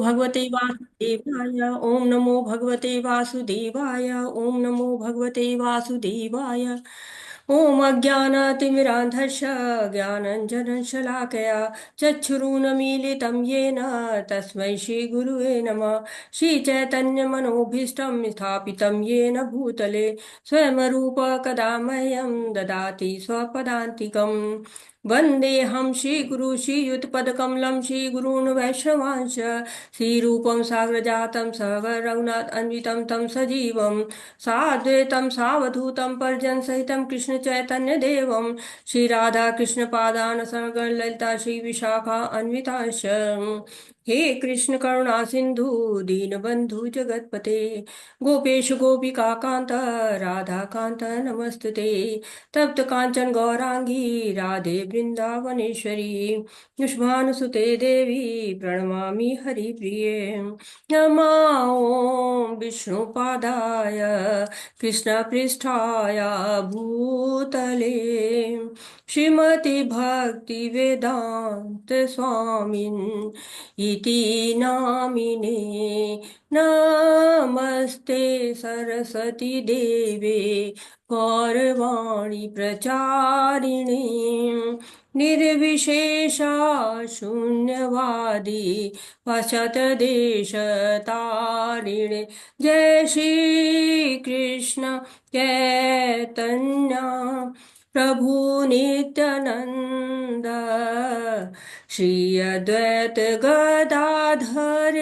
भगवते वासुदेवाय। ओम नमो भगवते वासुदेवाय। ओम नमो भगवते वासुदेवाय। ओम अज्ञानतिमिरान्धस्य ज्ञानञ्जनशलाकया चक्षुरुन्मीलितं येन तस्मै श्रीगुरुवे नमः। श्रीचैतन्यमनोभीष्टं स्थापितं येन भूतले स्वयं कदा मह्यं ददाति स्वपदान्तिकम्। वन्देऽहं श्रीगुरु श्रीयुतपदकमलं श्रीगुरून् वैष्णवांश्च श्रीरूपं साग्रजातं सहगण अन्वितं तं सजीवं साद्वैतं सावधूतं परिजनसहितं कृष्णचैतन्यदेवं श्रीराधाकृष्णपादान् सगण ललिता श्रीविशाखा अन्वितांश्च। हे कृष्ण करुणा सिंधु दीनबंधु जगतपते गोपेश गोपिका कांत राधा कांत नमस्तुते। तप्त कांचन गौरांगी राधे वृंदावनेश्वरी युष्मानुसुते देवी प्रणमामि हरिप्रिये। नमः ॐ विष्णुपादाय कृष्णपृष्ठाय भूतले श्रीमति भक्ति वेदांत स्वामिन् इति नामिने। नमस्ते सरस्वती देवे गौरवाणी प्रचारिणे निर्विशेषा शून्यवादी पाश्चात्यदेशतारिणे। जय श्री कृष्ण चैतन्य प्रभु नित्यानंद श्री अद्वैत गदाधर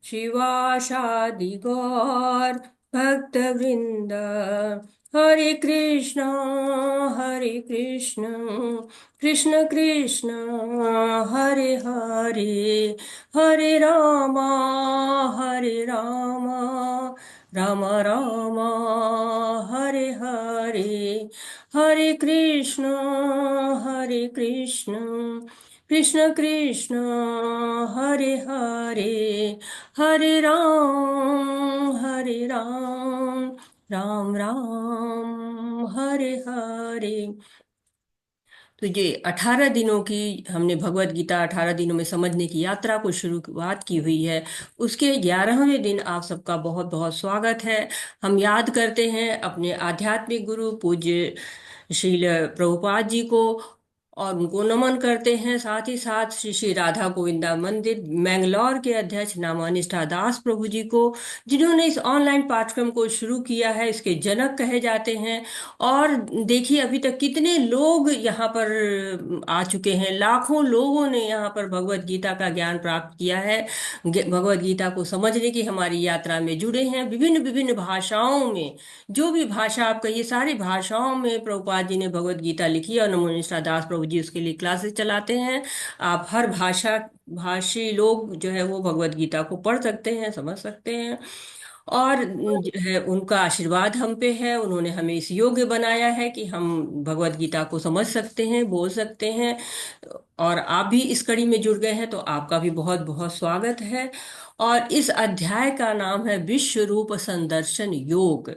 शिवासादि गौर भक्तवृंद। हरे कृष्ण कृष्ण कृष्ण हरे हरे हरे राम राम राम हरे हरे। हरे कृष्ण कृष्ण कृष्ण हरे हरे हरे राम राम राम हरे हरे। तो ये 18 दिनों की हमने भगवत गीता 18 दिनों में समझने की यात्रा को शुरुआत की हुई है। उसके 11वें दिन आप सबका बहुत बहुत स्वागत है। हम याद करते हैं अपने आध्यात्मिक गुरु पूज्य श्रील प्रभुपाद जी को और उनको नमन करते हैं। साथ ही साथ श्री श्री राधा गोविंदा मंदिर मैंगलोर के अध्यक्ष नामानिष्ठा दास प्रभु जी को, जिन्होंने इस ऑनलाइन पाठ्यक्रम को शुरू किया है, इसके जनक कहे जाते हैं। और देखिए अभी तक कितने लोग यहाँ पर आ चुके हैं, लाखों लोगों ने यहाँ पर भगवत गीता का ज्ञान प्राप्त किया है। भगवत गीता को समझने की हमारी यात्रा में जुड़े हैं। विभिन्न विभिन्न भाषाओं में, जो भी भाषा आप कहिए, सारी भाषाओं में प्रभुपाद जी ने भगवत गीता लिखी और नमो निष्ठा दास प्रभु जी उसके लिए क्लासेस चलाते हैं। आप हर भाषी लोग जो है वो भगवत गीता को पढ़ सकते हैं, समझ सकते हैं। और जो है उनका आशीर्वाद हम पे है। उन्होंने हमें इस योग्य बनाया है कि हम भगवत गीता को समझ सकते हैं, बोल सकते हैं। और आप भी इस कड़ी में जुड़ गए हैं तो आपका भी बहुत बहुत स्वागत है। और इस अध्याय का नाम है विश्व रूप संदर्शन योग।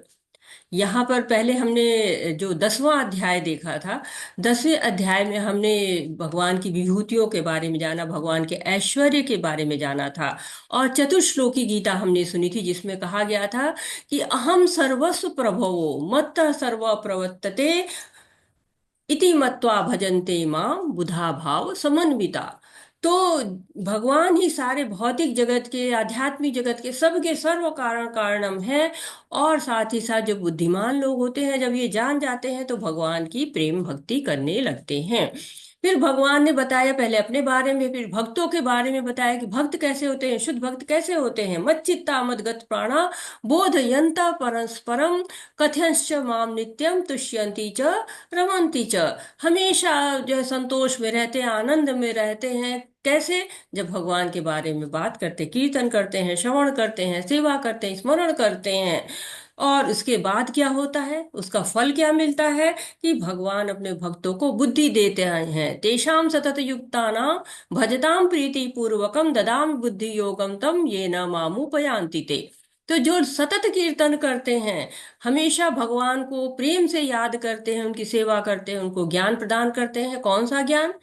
यहाँ पर पहले हमने जो 10वां अध्याय देखा था, 10वें अध्याय में हमने भगवान की विभूतियों के बारे में जाना, भगवान के ऐश्वर्य के बारे में जाना था। और चतुश्लोकी गीता हमने सुनी थी, जिसमें कहा गया था कि अहम सर्वस्व प्रभवो मत्तः सर्व प्रवर्तते इति मत्वा भजन्ते मां बुधा भाव समन्विता। तो भगवान ही सारे भौतिक जगत के, आध्यात्मिक जगत के, सबके सर्व कारण कारणम है। और साथ ही साथ जो बुद्धिमान लोग होते हैं, जब ये जान जाते हैं तो भगवान की प्रेम भक्ति करने लगते हैं। फिर भगवान ने बताया पहले अपने बारे में, फिर भक्तों के बारे में बताया कि भक्त कैसे होते हैं, शुद्ध भक्त कैसे होते हैं। मच्चित्ता मदगत प्राणा बोधयंता परस्परम कथयंश्च माम नित्यम तुष्यन्ति च रमन्ति च। हमेशा जो है संतोष में रहते हैं, आनंद में रहते हैं। कैसे? जब भगवान के बारे में बात करते, कीर्तन करते हैं, श्रवण करते हैं, सेवा करते हैं, स्मरण करते हैं। और उसके बाद क्या होता है, उसका फल क्या मिलता है कि भगवान अपने भक्तों को बुद्धि देते हैं। तेषाम सतत युक्तानां भजताम प्रीति पूर्वकम ददाम बुद्धि योगम तम ये न मामुपयान्ति ते। तो जो सतत कीर्तन करते हैं, हमेशा भगवान को प्रेम से याद करते हैं, उनकी सेवा करते हैं, उनको ज्ञान प्रदान करते हैं। कौन सा ज्ञान?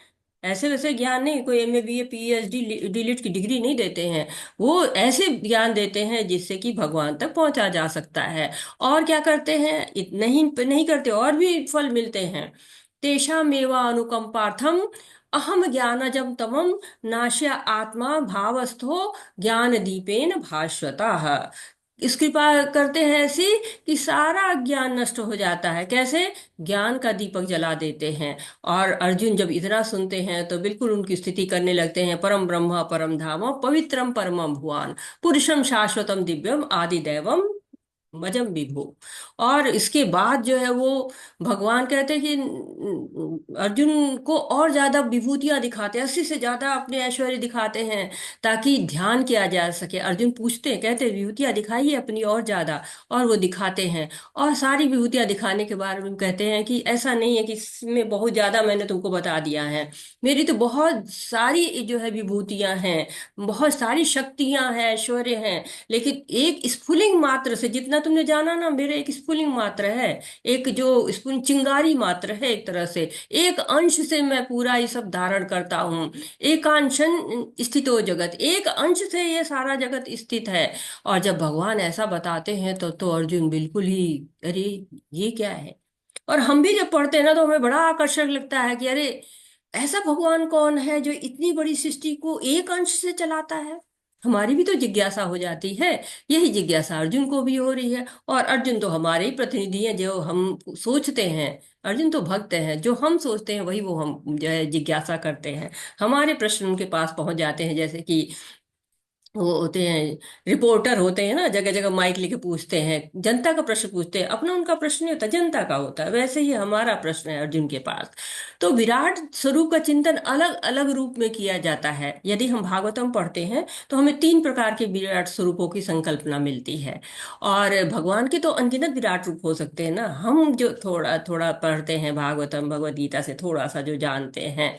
ऐसे वैसे ज्ञान नहीं, कोई एमए बीए पीएचडी डीलिट की डिग्री नहीं देते हैं। वो ऐसे ज्ञान देते हैं जिससे कि भगवान तक पहुंचा जा सकता है। और क्या करते हैं, नहीं नहीं करते, और भी फल मिलते हैं। तेषामेवा अनुकंपार्थम अहम ज्ञानजम तमम नाश्य आत्मा भावस्थो ज्ञान दीपेन भास्वतः। इस कृपा करते हैं ऐसी कि सारा अज्ञान नष्ट हो जाता है। कैसे? ज्ञान का दीपक जला देते हैं। और अर्जुन जब इतना सुनते हैं तो बिल्कुल उनकी स्तुति करने लगते हैं। परम ब्रह्म परम धाम पवित्रम परमम भुवन पुरुषम शाश्वतम दिव्यम आदि दैवम मजम विभो। और इसके बाद जो है वो भगवान कहते हैं कि अर्जुन को और ज्यादा विभूतियां दिखाते हैं, 80 से ज्यादा अपने ऐश्वर्य दिखाते हैं ताकि ध्यान किया जा सके। अर्जुन पूछते हैं, कहते हैं विभूतियां दिखाइए अपनी और ज्यादा। और वो दिखाते हैं। और सारी विभूतियां दिखाने के बारे में कहते हैं कि ऐसा नहीं है कि इसमें बहुत ज्यादा मैंने तुमको बता दिया है। मेरी तो बहुत सारी जो है विभूतियां हैं, बहुत सारी शक्तियां हैं, ऐश्वर्य हैं। लेकिन एक स्फुलिंग मात्र से, जितना तुमने जाना ना, मेरे एक स्फुलिंग मात्र है। एक जो स्फुलिंग चिंगारी मात्र है एक तरह से, एक अंश से मैं पूरा ये सब धारण करता हूँ। एकांशन स्थितो जगत, एक अंश से ये सारा जगत स्थित है। और जब भगवान ऐसा बताते हैं तो अर्जुन बिल्कुल ही, अरे ये क्या है। और हम भी जब पढ़ते हैं ना तो हमें बड़ा आकर्षक लगता है कि अरे ऐसा भगवान कौन है जो इतनी बड़ी सृष्टि को एक अंश से चलाता है। हमारी भी तो जिज्ञासा हो जाती है। यही जिज्ञासा अर्जुन को भी हो रही है। और अर्जुन तो हमारे ही प्रतिनिधि हैं, जो हम सोचते हैं। अर्जुन तो भक्त हैं, जो हम सोचते हैं वही वो हम जो है जिज्ञासा करते हैं। हमारे प्रश्न उनके पास पहुंच जाते हैं। जैसे कि वो होते हैं, रिपोर्टर होते हैं ना, जगह जगह माइक लेके पूछते हैं, जनता का प्रश्न पूछते हैं। अपना उनका प्रश्न नहीं होता, जनता का होता है। वैसे ही हमारा प्रश्न है अर्जुन के पास। तो विराट स्वरूप का चिंतन अलग अलग रूप में किया जाता है। यदि हम भागवतम पढ़ते हैं तो हमें 3 प्रकार के विराट स्वरूपों की संकल्पना मिलती है। और भगवान के तो अनगिनत विराट रूप हो सकते हैं ना। हम जो थोड़ा थोड़ा पढ़ते हैं भागवतम, भगवद गीता से थोड़ा सा जो जानते हैं।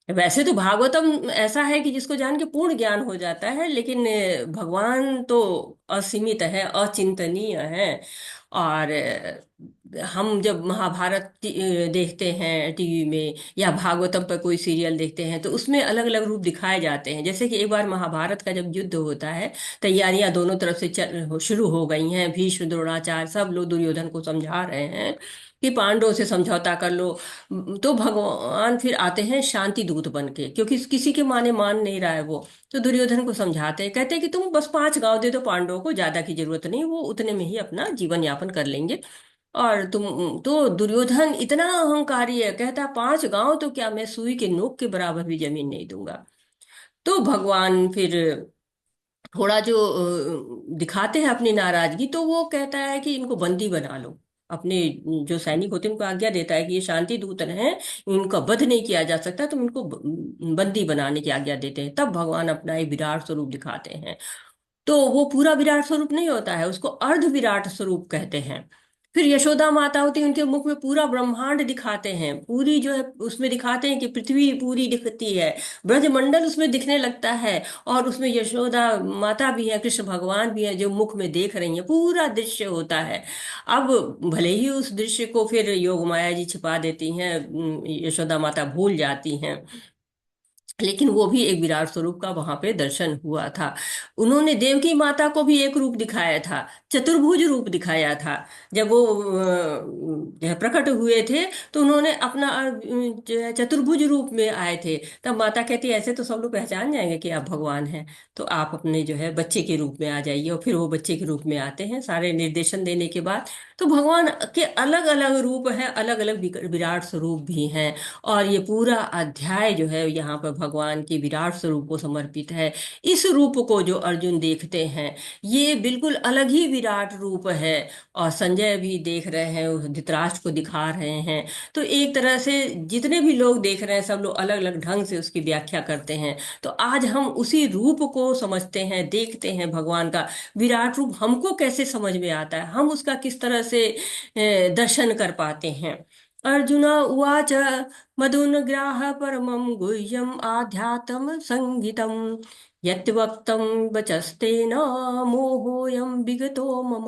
वैसे तो भागवतम ऐसा है कि जिसको जान के पूर्ण ज्ञान हो जाता है। लेकिन भगवान तो असीमित है, अचिंतनीय है। और हम जब महाभारत देखते हैं टीवी में, या भागवतम पर कोई सीरियल देखते हैं, तो उसमें अलग अलग रूप दिखाए जाते हैं। जैसे कि एक बार महाभारत का जब युद्ध होता है, तैयारियां दोनों तरफ से शुरू हो गई हैं। भीष्म द्रोणाचार्य सब लोग दुर्योधन को समझा रहे हैं कि पांडवों से समझौता कर लो। तो भगवान फिर आते हैं शांति दूत बन के, क्योंकि किसी के माने मान नहीं रहा है वो। तो दुर्योधन को समझाते हैं, कहते हैं कि तुम बस 5 गांव दे दो पांडवों को, ज्यादा की जरूरत नहीं, वो उतने में ही अपना जीवन यापन कर लेंगे। और तुम, तो दुर्योधन इतना अहंकारी है, कहता 5 गांव तो क्या, मैं सुई के नोक के बराबर भी जमीन नहीं दूंगा। तो भगवान फिर थोड़ा जो दिखाते हैं अपनी नाराजगी, तो वो कहता है कि इनको बंदी बना लो। अपने जो सैनिक होते हैं उनको आज्ञा देता है कि ये शांति दूत हैं, इनका वध नहीं किया जा सकता, तुम इनको बंदी बनाने की आज्ञा देते हैं। तब भगवान अपना एक विराट स्वरूप दिखाते हैं। तो वो पूरा विराट स्वरूप नहीं होता है, उसको अर्ध विराट स्वरूप कहते हैं। फिर यशोदा माता होती है, उनके मुख में पूरा ब्रह्मांड दिखाते हैं, पूरी जो है उसमें दिखाते हैं कि पृथ्वी पूरी दिखती है, ब्रजमंडल उसमें दिखने लगता है। और उसमें यशोदा माता भी है, कृष्ण भगवान भी है, जो मुख में देख रही है, पूरा दृश्य होता है। अब भले ही उस दृश्य को फिर योग माया जी छिपा देती हैं, यशोदा माता भूल जाती हैं, लेकिन वो भी एक विराट स्वरूप का वहां पे दर्शन हुआ था। उन्होंने देवकी माता को भी एक रूप दिखाया था, चतुर्भुज रूप दिखाया था। जब वो जो है प्रकट हुए थे, तो उन्होंने अपना जो है चतुर्भुज रूप में आए थे। तब माता कहती है, ऐसे तो सब लोग पहचान जाएंगे कि आप भगवान हैं, तो आप अपने जो है बच्चे के रूप में आ जाइए। और फिर वो बच्चे के रूप में आते हैं सारे निर्देशन देने के बाद। तो भगवान के अलग अलग रूप हैं, अलग अलग विराट स्वरूप भी हैं। और ये पूरा अध्याय जो है यहाँ पर भगवान के विराट स्वरूप को समर्पित है। इस रूप को जो अर्जुन देखते हैं, ये बिल्कुल अलग ही विराट रूप है। और संजय भी देख रहे हैं, उस धृतराष्ट्र को दिखा रहे हैं। तो एक तरह से जितने भी लोग देख रहे हैं, सब लोग अलग अलग ढंग से उसकी व्याख्या करते हैं। तो आज हम उसी रूप को समझते हैं, देखते हैं भगवान का विराट रूप हमको कैसे समझ में आता है, हम उसका किस तरह से दर्शन कर पाते हैं। अर्जुन उवाच मदनुग्राह परमं गुह्यम् आध्यात्म संगीतम् यत् वक्तम् वचस्तेन मोहोऽयं विगतो मम।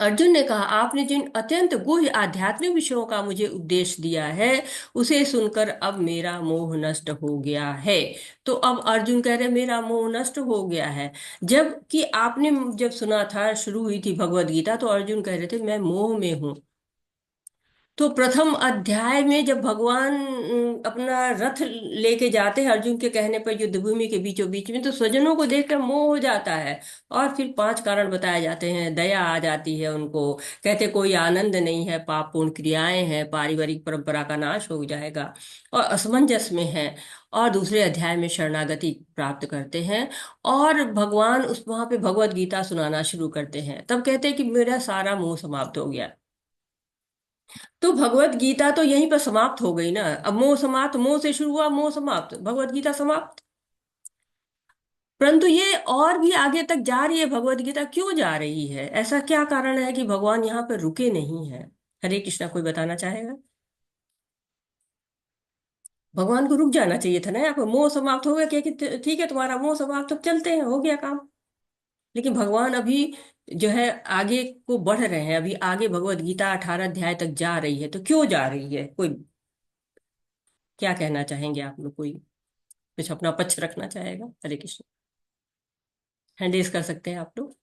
अर्जुन ने कहा, आपने जिन अत्यंत गुह्य आध्यात्मिक विषयों का मुझे उपदेश दिया है, उसे सुनकर अब मेरा मोह नष्ट हो गया है। तो अब अर्जुन कह रहे मेरा मोह नष्ट हो गया है, जबकि आपने जब सुना था, शुरू हुई थी भगवत गीता, तो अर्जुन कह रहे थे मैं मोह में हूं। तो प्रथम अध्याय में जब भगवान अपना रथ लेके जाते हैं अर्जुन के कहने पर युद्ध भूमि के बीचों बीच में, तो स्वजनों को देखकर मोह हो जाता है। और फिर 5 कारण बताए जाते हैं, दया आ जाती है उनको, कहते कोई आनंद नहीं है, पापपूर्ण क्रियाएं हैं, पारिवारिक परंपरा का नाश हो जाएगा, और असमंजस में है। और दूसरे अध्याय में शरणागति प्राप्त करते हैं, और भगवान उस वहां पे भगवत गीता सुनाना शुरू करते हैं। तब कहते हैं कि मेरा सारा मोह समाप्त हो गया। तो भगवत गीता तो यहीं पर समाप्त हो गई ना। अब मोह समाप्त, मोह से शुरू हुआ, मोह समाप्त, भगवत गीता समाप्त। परंतु ये और भी आगे तक जा रही है भगवत गीता। क्यों जा रही है? ऐसा क्या कारण है कि भगवान यहाँ पर रुके नहीं है? हरे कृष्णा, कोई बताना चाहेगा? भगवान को रुक जाना चाहिए था ना यहाँ पर। मोह समाप्त हो गया क्या कि ठीक है तुम्हारा मोह समाप्त, अब चलते हैं, हो गया काम। लेकिन भगवान अभी जो है आगे को बढ़ रहे हैं। अभी आगे भगवत गीता 18 अध्याय तक जा रही है। तो क्यों जा रही है? कोई क्या कहना चाहेंगे आप लोग? कोई कुछ अपना पक्ष रखना चाहेगा? हरे कृष्ण, हैंड रेज कर सकते हैं आप लोग।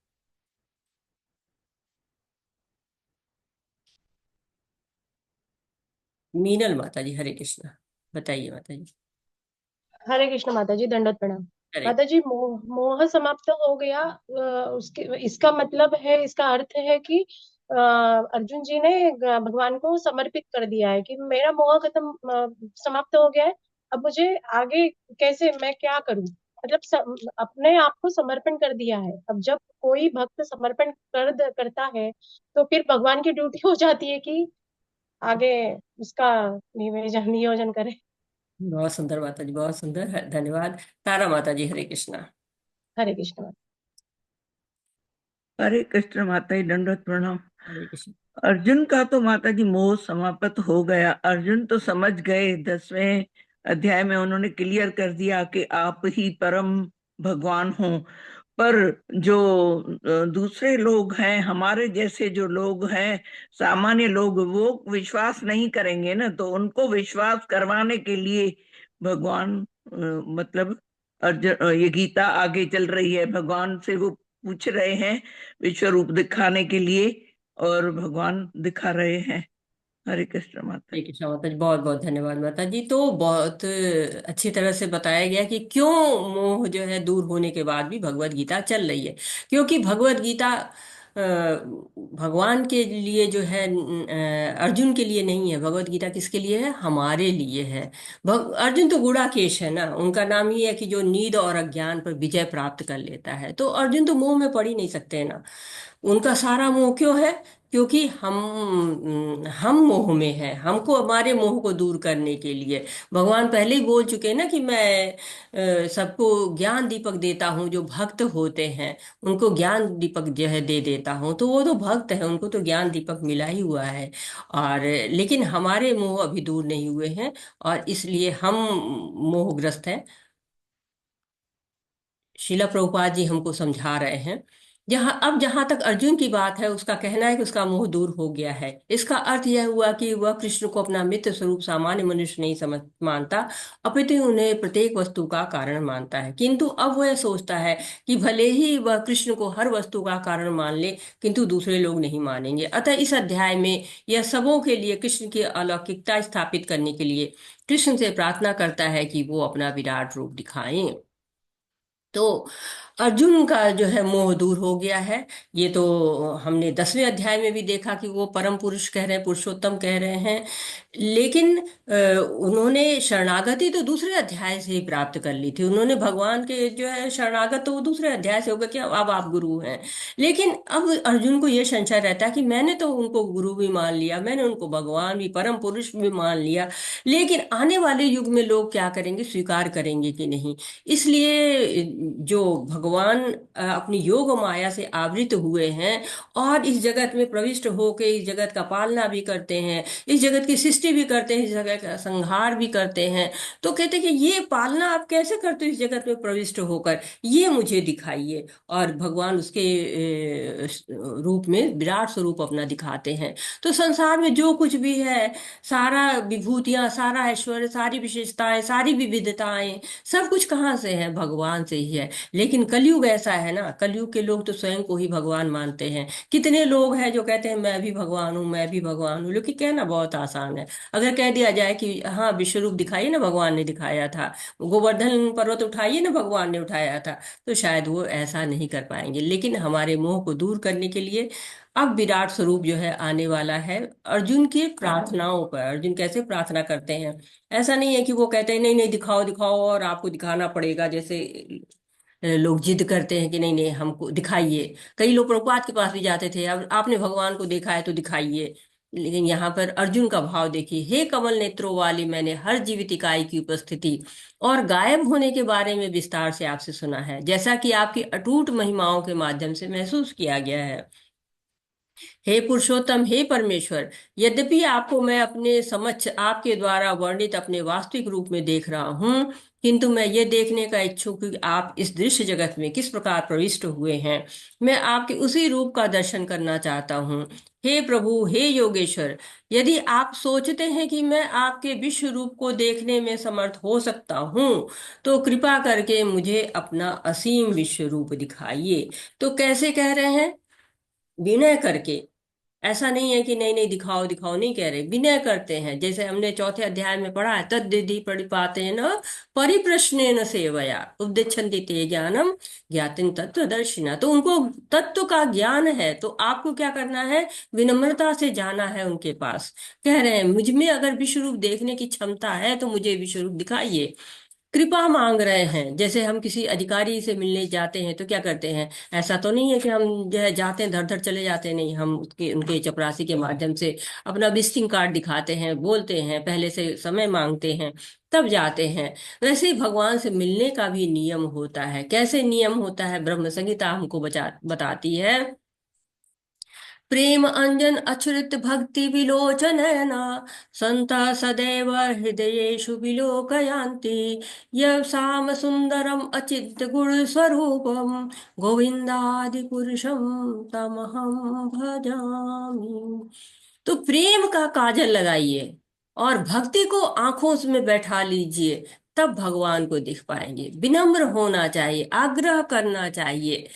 मीनल माता जी, हरे कृष्ण, बताइए माता जी। हरे कृष्ण माता जी, दंडवत प्रणाम। हरे। माता जी, मोह समाप्त हो गया, उसके इसका मतलब है, इसका अर्थ है कि अर्जुन जी ने भगवान को समर्पित कर दिया है कि मेरा मोह खत्म, समाप्त हो गया है। अब मुझे आगे कैसे, मैं क्या करूं, मतलब अपने आप को समर्पण कर दिया है। अब जब कोई भक्त समर्पण करता है, तो फिर भगवान की ड्यूटी हो जाती है कि आगे उसका नियोजन नियोजन करे। बहुत सुंदर माता जी, बहुत सुंदर, धन्यवाद। तारा माता जी, हरे कृष्णा। हरे कृष्ण। हरे कृष्ण माता जी, दंडवत प्रणाम। हरे कृष्ण। अर्जुन का तो माता जी मोह समाप्त हो गया। अर्जुन तो समझ गए, 10वें अध्याय में उन्होंने क्लियर कर दिया कि आप ही परम भगवान हो। पर जो दूसरे लोग हैं, हमारे जैसे जो लोग हैं, सामान्य लोग, वो विश्वास नहीं करेंगे ना। तो उनको विश्वास करवाने के लिए भगवान मतलब अर्जुन, ये गीता आगे चल रही है। भगवान से वो पूछ रहे हैं विश्व रूप दिखाने के लिए, और भगवान दिखा रहे हैं। हरे कृष्ण माता हरे जी। कृष्णा माता जी, बहुत बहुत धन्यवाद माता जी। तो बहुत अच्छी तरह से बताया गया कि क्यों मोह जो है दूर होने के बाद भी भगवत गीता चल रही है। क्योंकि भगवत गीता भगवान के लिए जो है, अर्जुन के लिए नहीं है। भगवत गीता किसके लिए है? हमारे लिए है। अर्जुन तो गुड़ाकेश है ना, उनका नाम ही है कि जो नींद और अज्ञान पर विजय प्राप्त कर लेता है। तो अर्जुन तो मोह में पड़ ही नहीं सकते ना। उनका सारा मोह क्यों है? क्योंकि हम मोह में हैं। हमको हमारे मोह को दूर करने के लिए भगवान पहले ही बोल चुके हैं ना कि मैं सबको ज्ञान दीपक देता हूँ। जो भक्त होते हैं उनको ज्ञान दीपक जो है दे देता हूँ। तो वो तो भक्त है, उनको तो ज्ञान दीपक मिला ही हुआ है। और लेकिन हमारे मोह अभी दूर नहीं हुए हैं, और इसलिए हम मोहग्रस्त हैं। शिला प्रभुपाद जी हमको समझा रहे हैं। जहां तक अर्जुन की बात है, उसका कहना है कि उसका मोह दूर हो गया है। इसका अर्थ यह हुआ कि वह कृष्ण को अपना मित्र स्वरूप सामान्य मनुष्य नहीं समझ मानता, अपितु उन्हें प्रत्येक वस्तु का कारण मानता है। किंतु अब वह सोचता है कि भले ही वह कृष्ण को हर वस्तु का कारण मान ले, किंतु दूसरे लोग नहीं मानेंगे। अतः इस अध्याय में यह सबों के लिए कृष्ण की अलौकिकता स्थापित करने के लिए कृष्ण से प्रार्थना करता है कि वो अपना विराट रूप दिखाएं। तो अर्जुन का जो है मोह दूर हो गया है। ये तो हमने 10वें अध्याय में भी देखा कि वो परम पुरुष कह रहे हैं, पुरुषोत्तम कह रहे हैं। लेकिन उन्होंने शरणागति तो दूसरे अध्याय से ही प्राप्त कर ली थी। उन्होंने भगवान के जो है शरणागत, तो वो दूसरे अध्याय से होगा कि अब आप गुरु हैं। लेकिन अब अर्जुन को ये संशय रहता है कि मैंने तो उनको गुरु भी मान लिया, मैंने उनको भगवान भी, परम पुरुष भी मान लिया, लेकिन आने वाले युग में लोग क्या करेंगे, स्वीकार करेंगे कि नहीं? इसलिए जो भगवान अपनी योग माया से आवृत हुए हैं और इस जगत में प्रविष्ट होकर इस जगत का पालना भी करते हैं, इस जगत की सृष्टि भी करते हैं, इस जगत का संहार भी करते हैं। तो कहते हैं कि ये पालना आप कैसे करते हो इस जगत में प्रविष्ट होकर, ये मुझे दिखाइए। और भगवान उसके रूप में विराट स्वरूप अपना दिखाते हैं। तो संसार में जो कुछ भी है, सारा विभूतियां, सारा ऐश्वर्य, सारी विशेषताएं, सारी विविधताएं, सब कुछ कहाँ से है? भगवान से ही है। लेकिन कलयुग ऐसा है ना, कलयुग के लोग तो स्वयं को ही भगवान मानते हैं। कितने लोग हैं जो कहते हैं मैं भी भगवान हूँ, मैं भी भगवान हूँ। लेकिन कहना बहुत आसान है। अगर कह दिया जाए कि हाँ विश्व रूप दिखाइए ना, भगवान ने दिखाया था, गोवर्धन पर्वत उठाइए ना, भगवान ने उठाया था, तो शायद वो ऐसा नहीं कर पाएंगे। लेकिन हमारे मोह को दूर करने के लिए अब विराट स्वरूप जो है आने वाला है। अर्जुन की प्रार्थनाओं पर, अर्जुन कैसे प्रार्थना करते हैं, ऐसा नहीं है कि वो कहते हैं नहीं नहीं दिखाओ दिखाओ और आपको दिखाना पड़ेगा, जैसे लोग जिद करते हैं कि नहीं नहीं हमको दिखाइए। कई लोग प्रभुपाद के पास भी जाते थे, अब आपने भगवान को देखा है तो दिखाइए। लेकिन यहाँ पर अर्जुन का भाव देखिए, हे कमल नेत्रों वाली, मैंने हर जीवित इकाई की उपस्थिति और गायब होने के बारे में विस्तार से आपसे सुना है, जैसा कि आपकी अटूट महिमाओं के माध्यम से महसूस किया गया है। हे पुरुषोत्तम, हे परमेश्वर, यद्यपि आपको मैं अपने समक्ष आपके द्वारा वर्णित अपने वास्तविक रूप में देख रहा हूँ, किंतु मैं ये देखने का इच्छुक हूँ कि आप इस दृश्य जगत में किस प्रकार प्रविष्ट हुए हैं। मैं आपके उसी रूप का दर्शन करना चाहता हूँ। हे प्रभु, हे योगेश्वर, यदि आप सोचते हैं कि मैं आपके विश्व रूप को देखने में समर्थ हो सकता हूँ, तो कृपा करके मुझे अपना असीम विश्व रूप दिखाइए। तो कैसे कह रहे हैं? विनय करके। ऐसा नहीं है कि नहीं नहीं दिखाओ दिखाओ, नहीं कह रहे, विनय करते हैं। जैसे हमने चौथे अध्याय में पढ़ा है, तद्विधि प्रणिपातेन परिप्रश्नेन सेवया उपदिच्छन्ति ते ज्ञानम ज्ञातिन तत्वदर्शिना। तो उनको तत्व का ज्ञान है, तो आपको क्या करना है? विनम्रता से जाना है उनके पास। कह रहे हैं मुझ में अगर विश्व रूप देखने की क्षमता है तो मुझे विश्व रूप दिखाइए। कृपा मांग रहे हैं। जैसे हम किसी अधिकारी से मिलने जाते हैं तो क्या करते हैं? ऐसा तो नहीं है कि हम जो है जाते हैं धड़ धड़ चले जाते हैं, नहीं, हम उसके उनके चपरासी के माध्यम से अपना विजिटिंग कार्ड दिखाते हैं, बोलते हैं, पहले से समय मांगते हैं, तब जाते हैं। वैसे ही भगवान से मिलने का भी नियम होता है। कैसे नियम होता है? ब्रह्म संहिता हमको बताती है। प्रेम अंजन अछुरित भक्ति विलोचन नयना संता सदैव हृदयेषु विलोकयान्ति यः साम सुंदरम अचिन्त्य गुण स्वरूपम गोविंदादि पुरुषम तमहं भजामि। तो प्रेम का काजल लगाइए और भक्ति को आंखों में बैठा लीजिए, तब भगवान को दिख पाएंगे। विनम्र होना चाहिए, आग्रह करना चाहिए।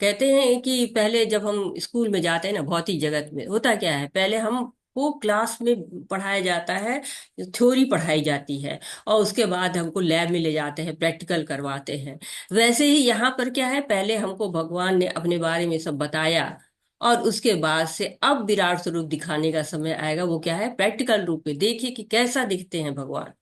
कहते हैं कि पहले जब हम स्कूल में जाते हैं ना, भौतिक जगत में होता क्या है, पहले हम को क्लास में पढ़ाया जाता है, थ्योरी पढ़ाई जाती है, और उसके बाद हमको लैब में ले जाते हैं, प्रैक्टिकल करवाते हैं। वैसे ही यहाँ पर क्या है, पहले हमको भगवान ने अपने बारे में सब बताया, और उसके बाद से अब विराट स्वरूप दिखाने का समय आएगा। वो क्या है? प्रैक्टिकल रूप में देखिए कि कैसा दिखते हैं भगवान।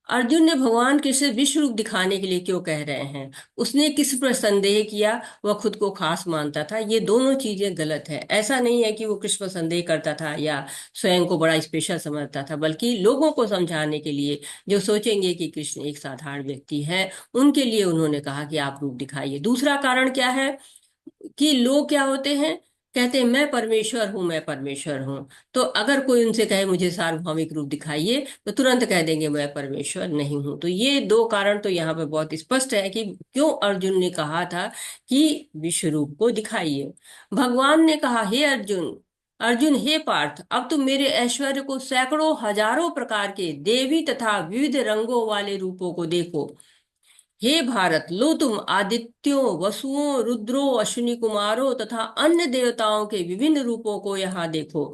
अर्जुन ने भगवान कृष्ण विश्व रूप दिखाने के लिए क्यों कह रहे हैं? उसने किस पर संदेह किया? वह खुद को खास मानता था। ये दोनों चीजें गलत है। ऐसा नहीं है कि वो कृष्ण पर संदेह करता था या स्वयं को बड़ा स्पेशल समझता था, बल्कि लोगों को समझाने के लिए, जो सोचेंगे कि कृष्ण एक साधारण व्यक्ति है, उनके लिए उन्होंने कहा कि आप रूप दिखाइए। दूसरा कारण क्या है कि लोग क्या होते हैं, कहते हैं मैं परमेश्वर हूं, मैं परमेश्वर हूं। तो अगर कोई उनसे कहे मुझे सार्वभौमिक रूप दिखाइए, तो तुरंत कह देंगे मैं परमेश्वर नहीं हूं। तो ये दो कारण तो यहाँ पे बहुत स्पष्ट है कि क्यों अर्जुन ने कहा था कि विश्व रूप को दिखाइए। भगवान ने कहा, हे अर्जुन, अर्जुन हे पार्थ, अब तुम मेरे ऐश्वर्य को सैकड़ों हजारों प्रकार के देवी तथा विविध रंगों वाले रूपों को देखो। हे भारत, लो तुम आदित्यों, वसुओं, रुद्रों, अश्विनी कुमारों तथा अन्य देवताओं के विभिन्न रूपों को यहाँ देखो।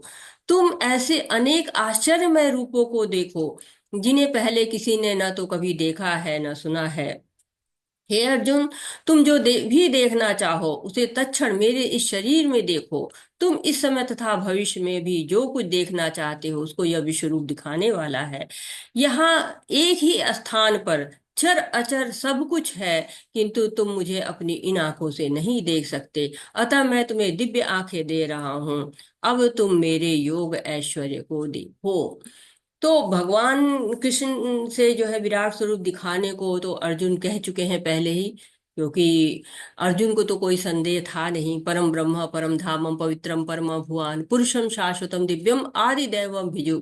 तुम ऐसे अनेक आश्चर्यमय रूपों को देखो जिन्हें पहले किसी ने न तो कभी देखा है न सुना है। हे अर्जुन, तुम जो भी देखना चाहो उसे तत्क्षण मेरे इस शरीर में देखो। तुम इस समय तथा भविष्य में भी जो कुछ देखना चाहते हो उसको यह विश्व रूप दिखाने वाला है। यहाँ एक ही स्थान पर चर अचर सब कुछ है, किंतु तुम मुझे अपनी इन आंखों से नहीं देख सकते, अतः मैं तुम्हें दिव्य आंखें दे रहा हूं। अब तुम मेरे योग ऐश्वर्य को देखो। तो भगवान कृष्ण से जो है विराट स्वरूप दिखाने को तो अर्जुन कह चुके हैं पहले ही, क्योंकि अर्जुन को तो कोई संदेह था नहीं। परम ब्रह्म परम धामम पवित्रम परम भुवन पुरुषम शाश्वतम दिव्यम आदि दैवम भिजु।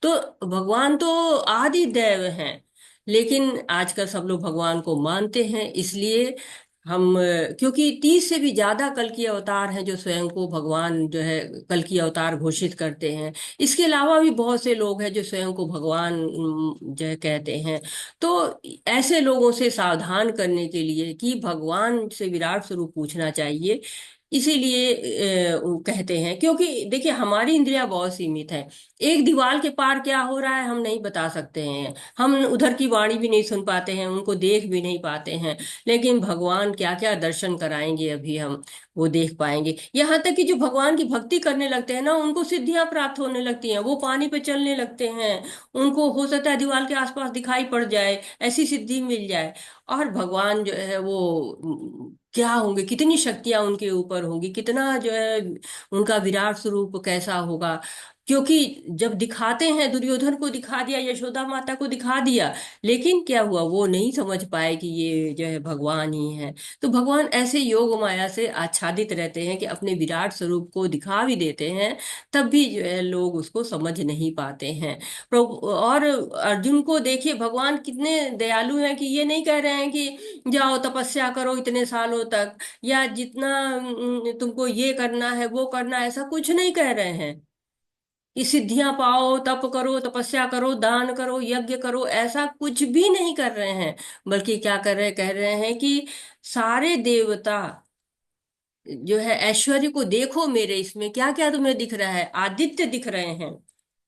तो भगवान तो आदि देव हैं, लेकिन आजकल सब लोग भगवान को मानते हैं। इसलिए हम क्योंकि 30 से भी ज्यादा कल की अवतार हैं जो स्वयं को भगवान जो है कल की अवतार घोषित करते हैं। इसके अलावा भी बहुत से लोग हैं जो स्वयं को भगवान जो है कहते हैं। तो ऐसे लोगों से सावधान करने के लिए कि भगवान से विराट स्वरूप पूछना चाहिए। इसीलिए वो कहते हैं, क्योंकि देखिए हमारी इंद्रियां बहुत सीमित है। एक दीवार के पार क्या हो रहा है हम नहीं बता सकते हैं, हम उधर की वाणी भी नहीं सुन पाते हैं, उनको देख भी नहीं पाते हैं। लेकिन भगवान क्या क्या दर्शन कराएंगे अभी हम वो देख पाएंगे। यहाँ तक कि जो भगवान की भक्ति करने लगते हैं ना, उनको सिद्धियां प्राप्त होने लगती हैं, वो पानी पे चलने लगते हैं। उनको हो सकता है दीवार के आसपास दिखाई पड़ जाए, ऐसी सिद्धि मिल जाए। और भगवान जो है वो क्या होंगे, कितनी शक्तियां उनके ऊपर होंगी, कितना जो है उनका विराट स्वरूप कैसा होगा। क्योंकि जब दिखाते हैं, दुर्योधन को दिखा दिया, यशोदा माता को दिखा दिया, लेकिन क्या हुआ, वो नहीं समझ पाए कि ये जो है भगवान ही है। तो भगवान ऐसे योग माया से आच्छादित रहते हैं कि अपने विराट स्वरूप को दिखा भी देते हैं, तब भी जो है लोग उसको समझ नहीं पाते हैं। और अर्जुन को देखिए, भगवान कितने दयालु हैं कि ये नहीं कह रहे हैं कि जाओ तपस्या करो इतने सालों तक, या जितना तुमको ये करना है वो करना है, ऐसा कुछ नहीं कह रहे हैं कि सिद्धियां पाओ, तप करो, तपस्या करो, दान करो, यज्ञ करो, ऐसा कुछ भी नहीं कर रहे हैं। बल्कि क्या कर रहे, कह रहे हैं कि सारे देवता जो है ऐश्वर्य को देखो मेरे, इसमें क्या क्या तुम्हें दिख रहा है। आदित्य दिख रहे हैं,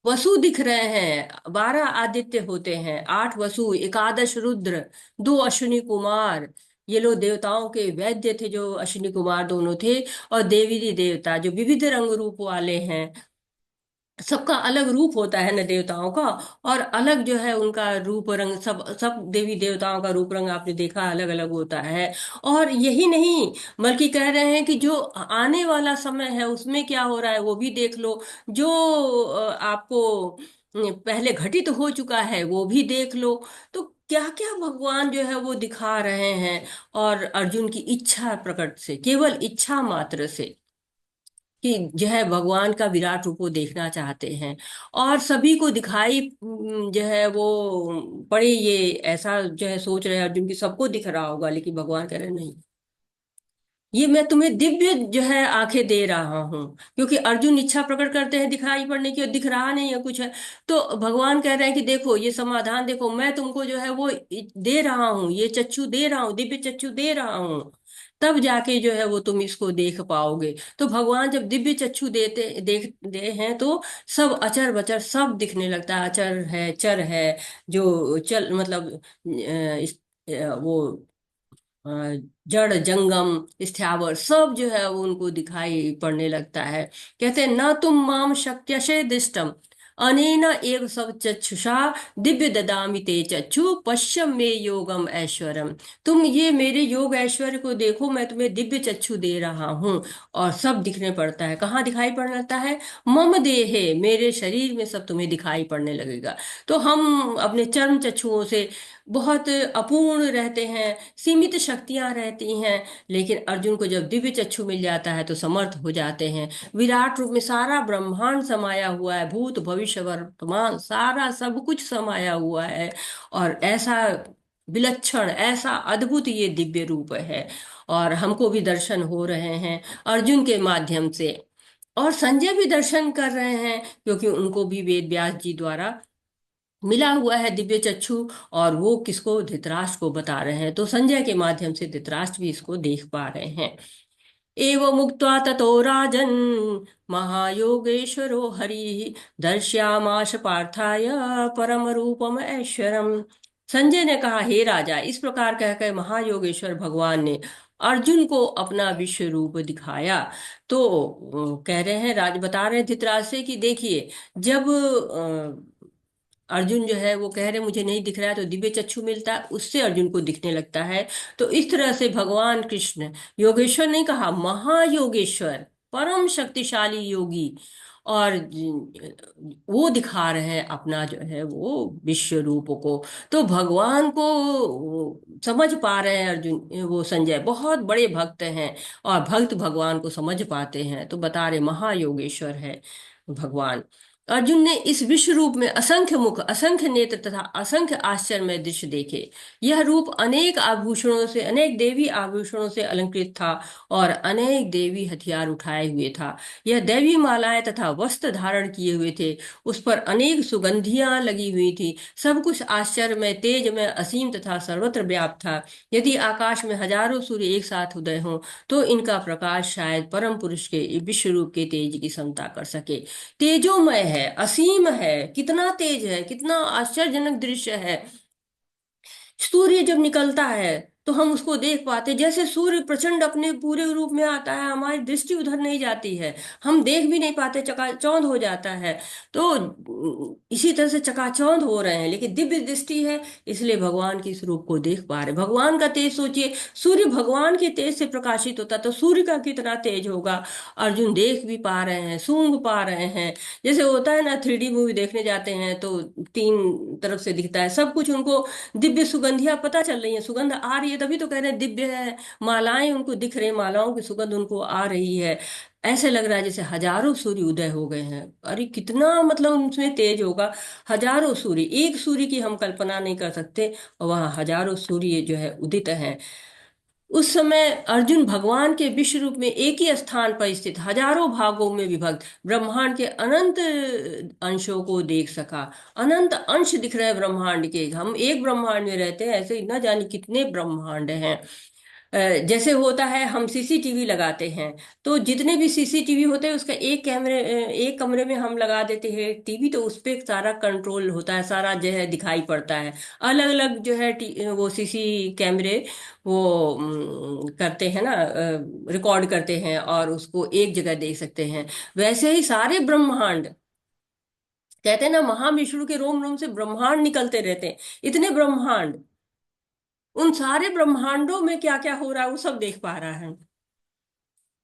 वसु दिख रहे हैं, 12 आदित्य होते हैं, 8 वसु, एकादश रुद्र, 2 अश्विनी कुमार। ये लोग देवताओं के वैद्य थे, जो अश्विनी कुमार दोनों थे। और देवी देवता जो विविध रंग रूप वाले हैं, सबका अलग रूप होता है न देवताओं का, और अलग जो है उनका रूप रंग, सब सब देवी देवताओं का रूप रंग आपने देखा अलग अलग होता है। और यही नहीं, बल्कि कह रहे हैं कि जो आने वाला समय है उसमें क्या हो रहा है वो भी देख लो। जो आपको पहले घटित हो चुका है वो भी देख लो। तो क्या क्या भगवान जो है वो दिखा रहे हैं। और अर्जुन की इच्छा प्रकट से, केवल इच्छा मात्र से कि जो है भगवान का विराट रूप वो देखना चाहते हैं। और सभी को दिखाई जो है वो पड़े, ये ऐसा जो है सोच रहे हैं अर्जुन की सबको दिख रहा होगा, लेकिन भगवान कह रहे हैं, नहीं, ये मैं तुम्हें दिव्य जो है आंखें दे रहा हूँ। क्योंकि अर्जुन इच्छा प्रकट करते हैं दिखाई पड़ने की, और दिख रहा नहीं है कुछ है। तो भगवान कह रहे हैं कि देखो ये समाधान देखो, मैं तुमको जो है वो दे रहा हूँ, ये चक्षु दे रहा हूँ, दिव्य चक्षु दे रहा हूँ। तब जाके जो है वो तुम इसको देख पाओगे। तो भगवान जब दिव्य चक्षु देते देख दे हैं तो सब अचर बचर सब दिखने लगता है। अचर है, चर है, जो चल मतलब वो अ, जड़ जंगम स्थावर सब जो है वो उनको दिखाई पड़ने लगता है। कहते हैं न तुम माम शक्यसे दिष्टम अनेन एव सब चक्षुषा दिव्य ददामि ते चक्षु पश्यम मे योगम ऐश्वरम। तुम ये मेरे योग ऐश्वर्य को देखो, मैं तुम्हें दिव्य चक्षु दे रहा हूँ। और सब दिखने पड़ता है, कहाँ दिखाई पड़ने लगता है, मम देहे, मेरे शरीर में सब तुम्हें दिखाई पड़ने लगेगा। तो हम अपने चर्म चक्षुओं से बहुत अपूर्ण रहते हैं, सीमित शक्तियां रहती हैं। लेकिन अर्जुन को जब दिव्य चक्षु मिल जाता है तो समर्थ हो जाते हैं। विराट रूप में सारा ब्रह्मांड समाया हुआ है, भूत भविष्य वर्तमान सारा सब कुछ समाया हुआ है। और ऐसा विलक्षण, ऐसा अद्भुत ये दिव्य रूप है। और हमको भी दर्शन हो रहे हैं अर्जुन के माध्यम से। और संजय भी दर्शन कर रहे हैं, क्योंकि उनको भी वेद व्यास जी द्वारा मिला हुआ है दिव्य चक्षु। और वो किसको, धृतराष्ट्र को बता रहे हैं। तो संजय के माध्यम से धृतराष्ट्र भी इसको देख पा रहे हैं। एवं मुक्त्वा ततो राजन् महायोगेश्वरो हरि दर्श्यामाश पार्थाय परम रूपम ऐश्वरम। संजय ने कहा, हे राजा, इस प्रकार कहकर महायोगेश्वर भगवान ने अर्जुन को अपना विश्व रूप दिखाया। तो कह रहे हैं, राज बता रहे हैं धृतराष्ट्र से कि देखिए, जब अर्जुन जो है वो कह रहे मुझे नहीं दिख रहा है, तो दिव्य चक्षु मिलता है, उससे अर्जुन को दिखने लगता है। तो इस तरह से भगवान कृष्ण, योगेश्वर नहीं कहा, महायोगेश्वर, परम शक्तिशाली योगी, और वो दिखा रहे हैं अपना जो है वो विश्व रूप को। तो भगवान को समझ पा रहे हैं अर्जुन, वो संजय बहुत बड़े भक्त हैं और भक्त भगवान को समझ पाते हैं, तो बता रहे महायोगेश्वर है भगवान। अर्जुन ने इस विश्व रूप में असंख्य मुख, असंख्य नेत्र तथा असंख्य आश्चर्यमय दृश्य देखे। यह रूप अनेक आभूषणों से, अनेक देवी आभूषणों से अलंकृत था और अनेक देवी हथियार उठाए हुए था। यह देवी मालाएं तथा वस्त्र धारण किए हुए थे। उस पर अनेक सुगंधियां लगी हुई थी। सब कुछ आश्चर्य में, तेज में, असीम तथा सर्वत्र व्याप्त था। यदि आकाश में हजारों सूर्य एक साथ उदय हों तो इनका प्रकाश शायद परम पुरुष के विश्व रूप के तेज की समता कर सके। तेजोमय है, असीम है, कितना तेज है, कितना आश्चर्यजनक दृश्य है। सूर्य जब निकलता है तो हम उसको देख पाते, जैसे सूर्य प्रचंड अपने पूरे रूप में आता है, हमारी दृष्टि उधर नहीं जाती है, हम देख भी नहीं पाते, चकाचौंध हो जाता है। तो इसी तरह से चकाचौंध हो रहे हैं, लेकिन दिव्य दृष्टि है, इसलिए भगवान के इस रूप को देख पा रहे। भगवान का तेज सोचिए, सूर्य भगवान के तेज से प्रकाशित होता तो सूर्य का कितना तेज होगा। अर्जुन देख भी पा रहे हैं, सूंघ पा रहे हैं। जैसे होता है ना, 3D मूवी देखने जाते हैं तो तीन तरफ से दिखता है सब कुछ, उनको दिव्य सुगंधियां पता चल रही है, सुगंध आ रही है, तभी तो कह रहे हैं दिव्य है। मालाएं उनको दिख रही, मालाओं की सुगंध उनको आ रही है। ऐसे लग रहा है जैसे हजारों सूर्य उदय हो गए हैं। अरे कितना मतलब उसमें तेज होगा। हजारों सूर्य, एक सूर्य की हम कल्पना नहीं कर सकते, और वहां हजारों सूर्य जो है उदित हैं। उस समय अर्जुन भगवान के विश्व रूप में एक ही स्थान पर स्थित हजारों भागों में विभक्त ब्रह्मांड के अनंत अंशों को देख सका। अनंत अंश दिख रहे हैं ब्रह्मांड के। हम एक ब्रह्मांड में रहते हैं, ऐसे न जाने कितने ब्रह्मांड हैं। जैसे होता है हम सीसीटीवी लगाते हैं, तो जितने भी सीसीटीवी होते हैं उसका एक कमरे में हम लगा देते हैं टीवी, तो उस पे सारा कंट्रोल होता है, सारा जो है दिखाई पड़ता है। अलग अलग जो है वो सीसी कैमरे वो करते हैं ना, रिकॉर्ड करते हैं और उसको एक जगह देख सकते हैं। वैसे ही सारे ब्रह्मांड, कहते हैं ना महाविष्णु के रोम रोम से ब्रह्मांड निकलते रहते हैं, इतने ब्रह्मांड, उन सारे ब्रह्मांडों में क्या क्या हो रहा है वो सब देख पा रहा है।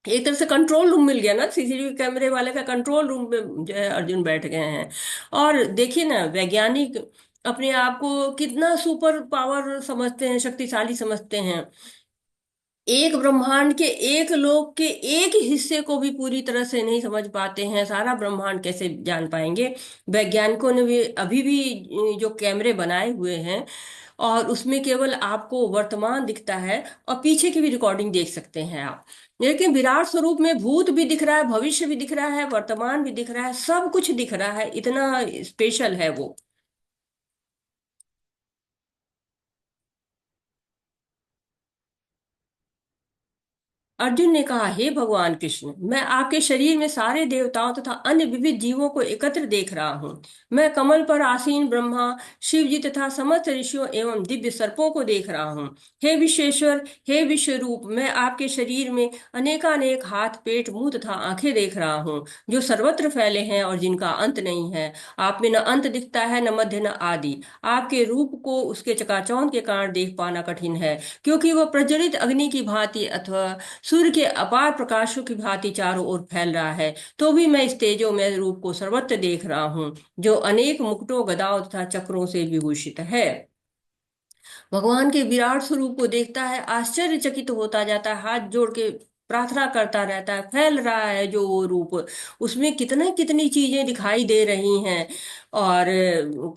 एक तरह से कंट्रोल रूम मिल गया ना, सीसीटीवी कैमरे वाले का कंट्रोल रूम में जो है अर्जुन बैठ गए हैं। और देखिए ना, वैज्ञानिक अपने आप को कितना सुपर पावर समझते हैं, शक्तिशाली समझते हैं। एक ब्रह्मांड के, एक लोक के एक हिस्से को भी पूरी तरह से नहीं समझ पाते हैं, सारा ब्रह्मांड कैसे जान पाएंगे। वैज्ञानिकों ने भी अभी भी जो कैमरे बनाए हुए हैं और उसमें केवल आपको वर्तमान दिखता है और पीछे की भी रिकॉर्डिंग देख सकते हैं आप। लेकिन विराट स्वरूप में भूत भी दिख रहा है, भविष्य भी दिख रहा है, वर्तमान भी दिख रहा है, सब कुछ दिख रहा है, इतना स्पेशल है वो। अर्जुन ने कहा, हे भगवान कृष्ण, मैं आपके शरीर में सारे देवताओं तथा अन्य विविध जीवों को एकत्र देख रहा हूँ। मैं कमल पर आसीन ब्रह्मा, शिव जी तथा समस्त ऋषियों एवं दिव्य सर्पों को देख रहा हूँ। हे विश्वेश्वर, हे विश्व रूप, मैं आपके शरीर में अनेकानेक हाथ, पेट, मुंह तथा आंखें देख रहा हूँ, जो सर्वत्र फैले हैं और जिनका अंत नहीं है। आप में न अंत दिखता है, न मध्य, न आदि। आपके रूप को उसके चकाचौंध के कारण देख पाना कठिन है, क्योंकि वह प्रज्वलित अग्नि की भांति अथवा सूर्य के अपार प्रकाशों की भांति चारों ओर फैल रहा है। तो भी मैं इस तेजोमय रूप को सर्वत्र देख रहा हूँ, जो अनेक मुकुटों, गदाओं तथा चक्रों से विभूषित है। भगवान के विराट स्वरूप को देखता है, आश्चर्यचकित होता जाता है, हाथ जोड़ के प्रार्थना करता रहता है। फैल रहा है जो वो रूप, उसमें कितने कितनी चीजें दिखाई दे रही हैं। और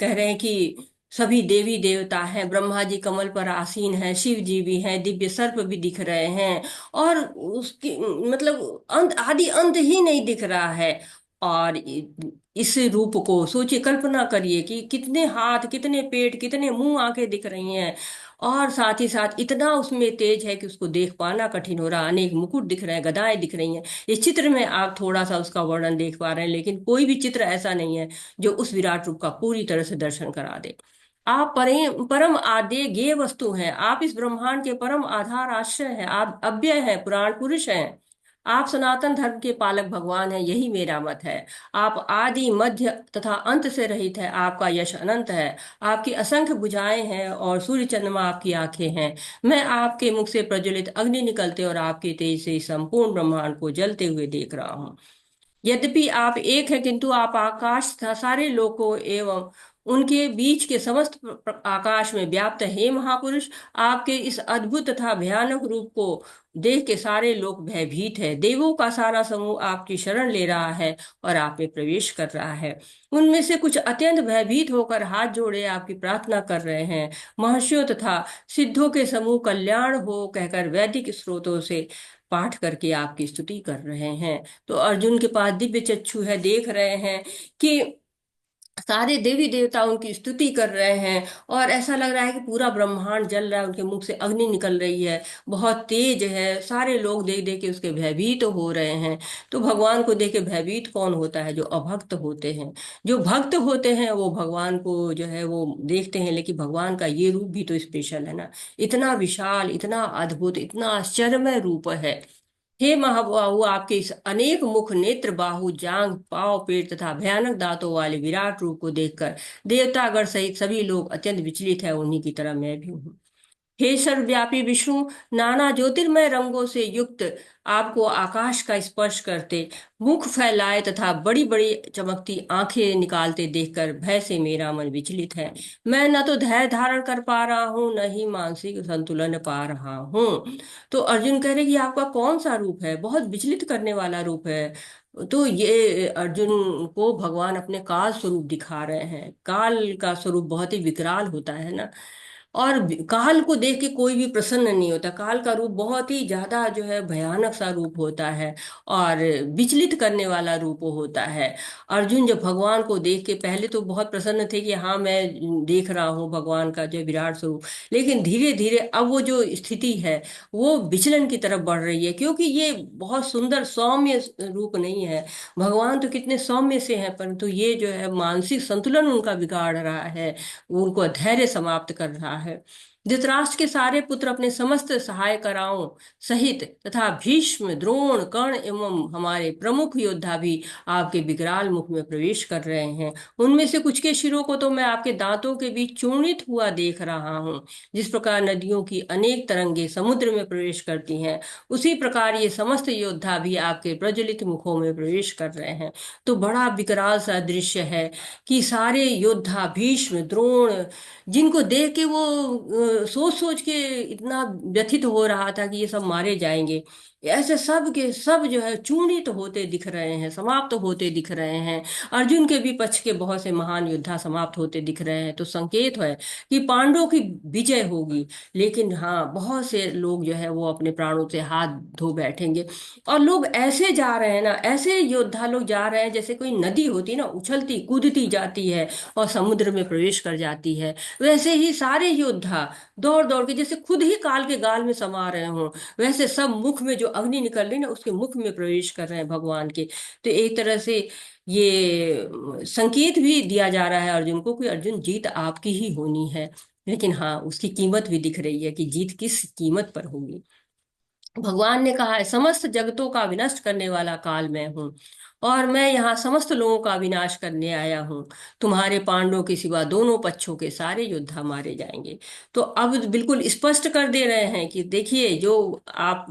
कह रहे हैं कि सभी देवी देवता हैं, ब्रह्मा जी कमल पर आसीन हैं, शिव जी भी हैं, दिव्य सर्प भी दिख रहे हैं। और उसकी मतलब अंत, आदि अंत ही नहीं दिख रहा है। और इस रूप को सोचिए, कल्पना करिए कि कितने हाथ, कितने पेट, कितने मुंह, आंखें दिख रही हैं। और साथ ही साथ इतना उसमें तेज है कि उसको देख पाना कठिन हो रहा है। अनेक मुकुट दिख रहे हैं, गदाएं दिख रही हैं। इस चित्र में आप थोड़ा सा उसका वर्णन देख पा रहे हैं, लेकिन कोई भी चित्र ऐसा नहीं है जो उस विराट रूप का पूरी तरह से दर्शन करा दे। आप परम आद्य गेय वस्तु हैं, आप इस ब्रह्मांड के परम आधार आश्रय हैं, आप अव्यय हैं, पुराण पुरुष हैं। आप सनातन धर्म के पालक भगवान हैं, यही मेरा मत है। आप आदि, मध्य तथा अंत से रहित है, आपका यश अनंत है। आपकी असंख्य भुजाएं हैं और सूर्य चंद्रमा आपकी आंखें हैं। मैं आपके मुख से प्रज्वलित अग्नि निकलते और आपके तेज से इस संपूर्ण ब्रह्मांड को जलते हुए देख रहा हूँ। यद्यपि आप एक हैं, किंतु आप आकाश तथा सारे लोकों एवं उनके बीच के समस्त आकाश में व्याप्त हैं। हे महापुरुष, आपके इस अद्भुत तथा भयानक रूप को देख के सारे लोग भयभीत है। देवों का सारा समूह आपकी शरण ले रहा है और आप में प्रवेश कर रहा है। उनमें से कुछ अत्यंत भयभीत होकर हाथ जोड़े आपकी प्रार्थना कर रहे हैं। महर्षियों तथा सिद्धों के समूह कल्याण हो कहकर वैदिक स्रोतों से पाठ करके आपकी स्तुति कर रहे हैं। तो अर्जुन के पास दिव्य चक्षु है, देख रहे हैं कि सारे देवी देवता उनकी स्तुति कर रहे हैं, और ऐसा लग रहा है कि पूरा ब्रह्मांड जल रहा है, उनके मुख से अग्नि निकल रही है, बहुत तेज है। सारे लोग देख देख के उसके भयभीत हो रहे हैं। तो भगवान को देख के भयभीत कौन होता है? जो अभक्त होते हैं। जो भक्त होते हैं वो भगवान को जो है वो देखते हैं, लेकिन भगवान का ये रूप भी तो स्पेशल है ना, इतना विशाल, इतना अद्भुत, इतना आश्चर्यमय रूप है। हे महाबाहु, आपके इस अनेक मुख, नेत्र, बाहु, जांघ, पांव, पेट तथा भयानक दांतों वाले विराट रूप को देखकर देवतागण सहित सभी लोग अत्यंत विचलित है। उन्हीं की तरह मैं भी हूँ। हे सर्वव्यापी विष्णु, नाना ज्योतिर्मय रंगों से युक्त आपको आकाश का स्पर्श करते, मुख फैलाए तथा बड़ी बड़ी चमकती आंखें निकालते देखकर भय से मेरा मन विचलित है। मैं न तो धैर्य धारण कर पा रहा हूँ, न ही मानसिक संतुलन पा रहा हूँ। तो अर्जुन कह रहे कि आपका कौन सा रूप है? बहुत विचलित करने वाला रूप है। तो ये अर्जुन को भगवान अपने काल स्वरूप दिखा रहे हैं। काल का स्वरूप बहुत ही विकराल होता है ना, और काल को देख के कोई भी प्रसन्न नहीं होता। काल का रूप बहुत ही ज्यादा जो है भयानक सा रूप होता है, और विचलित करने वाला रूप होता है। अर्जुन जब भगवान को देख के पहले तो बहुत प्रसन्न थे कि हाँ मैं देख रहा हूँ भगवान का जो विराट स्वरूप, लेकिन धीरे धीरे अब वो जो स्थिति है वो विचलन की तरफ बढ़ रही है, क्योंकि ये बहुत सुंदर सौम्य रूप नहीं है। भगवान तो कितने सौम्य से हैं, परंतु ये जो है मानसिक संतुलन उनका बिगाड़ रहा है, उनको धैर्य समाप्त कर रहा है। धृतराष्ट्र के सारे पुत्र अपने समस्त सहायकराओं सहित तथा भीष्म, द्रोण, कर्ण एवं हमारे प्रमुख योद्धा भी आपके विकराल मुख में प्रवेश कर रहे हैं। उनमें से कुछ के शिरों को तो मैं आपके दांतों के बीच चूर्णित हुआ देख रहा हूँ। जिस प्रकार नदियों की अनेक तरंगे समुद्र में प्रवेश करती हैं, उसी प्रकार ये समस्त योद्धा भी आपके प्रज्वलित मुखों में प्रवेश कर रहे हैं। तो बड़ा विकराल सा दृश्य है कि सारे योद्धा, भीष्म, द्रोण, जिनको देख के वो सोच सोच के इतना व्यथित हो रहा था कि ये सब मारे जाएंगे, ऐसे सब के सब जो है चूर्णित होते दिख रहे हैं, समाप्त होते दिख रहे हैं। अर्जुन के भी पक्ष के बहुत से महान योद्धा समाप्त होते दिख रहे हैं। तो संकेत है कि पांडवों की विजय होगी, लेकिन हाँ बहुत से लोग जो है वो अपने प्राणों से हाथ धो बैठेंगे। और लोग ऐसे जा रहे हैं ना, ऐसे योद्धा लोग जा रहे हैं जैसे कोई नदी होती ना, उछलती कूदती जाती है और समुद्र में प्रवेश कर जाती है। वैसे ही सारे योद्धा दौड़ दौड़ के जैसे खुद ही काल के गाल में समा रहे हों, वैसे सब मुख में जो अग्नि निकल रही ना उसके मुख में प्रवेश कर रहे हैं भगवान के। तो एक तरह से ये संकेत भी दिया जा रहा है अर्जुन को कि अर्जुन, जीत आपकी ही होनी है। लेकिन हाँ उसकी कीमत भी दिख रही है कि जीत किस कीमत पर होगी। भगवान ने कहा है, समस्त जगतों का विनष्ट करने वाला काल मैं हूँ, और मैं यहाँ समस्त लोगों का विनाश करने आया हूँ। तुम्हारे पांडवों के सिवा दोनों पक्षों के सारे योद्धा मारे जाएंगे। तो अब बिल्कुल स्पष्ट कर दे रहे हैं कि देखिए, जो आप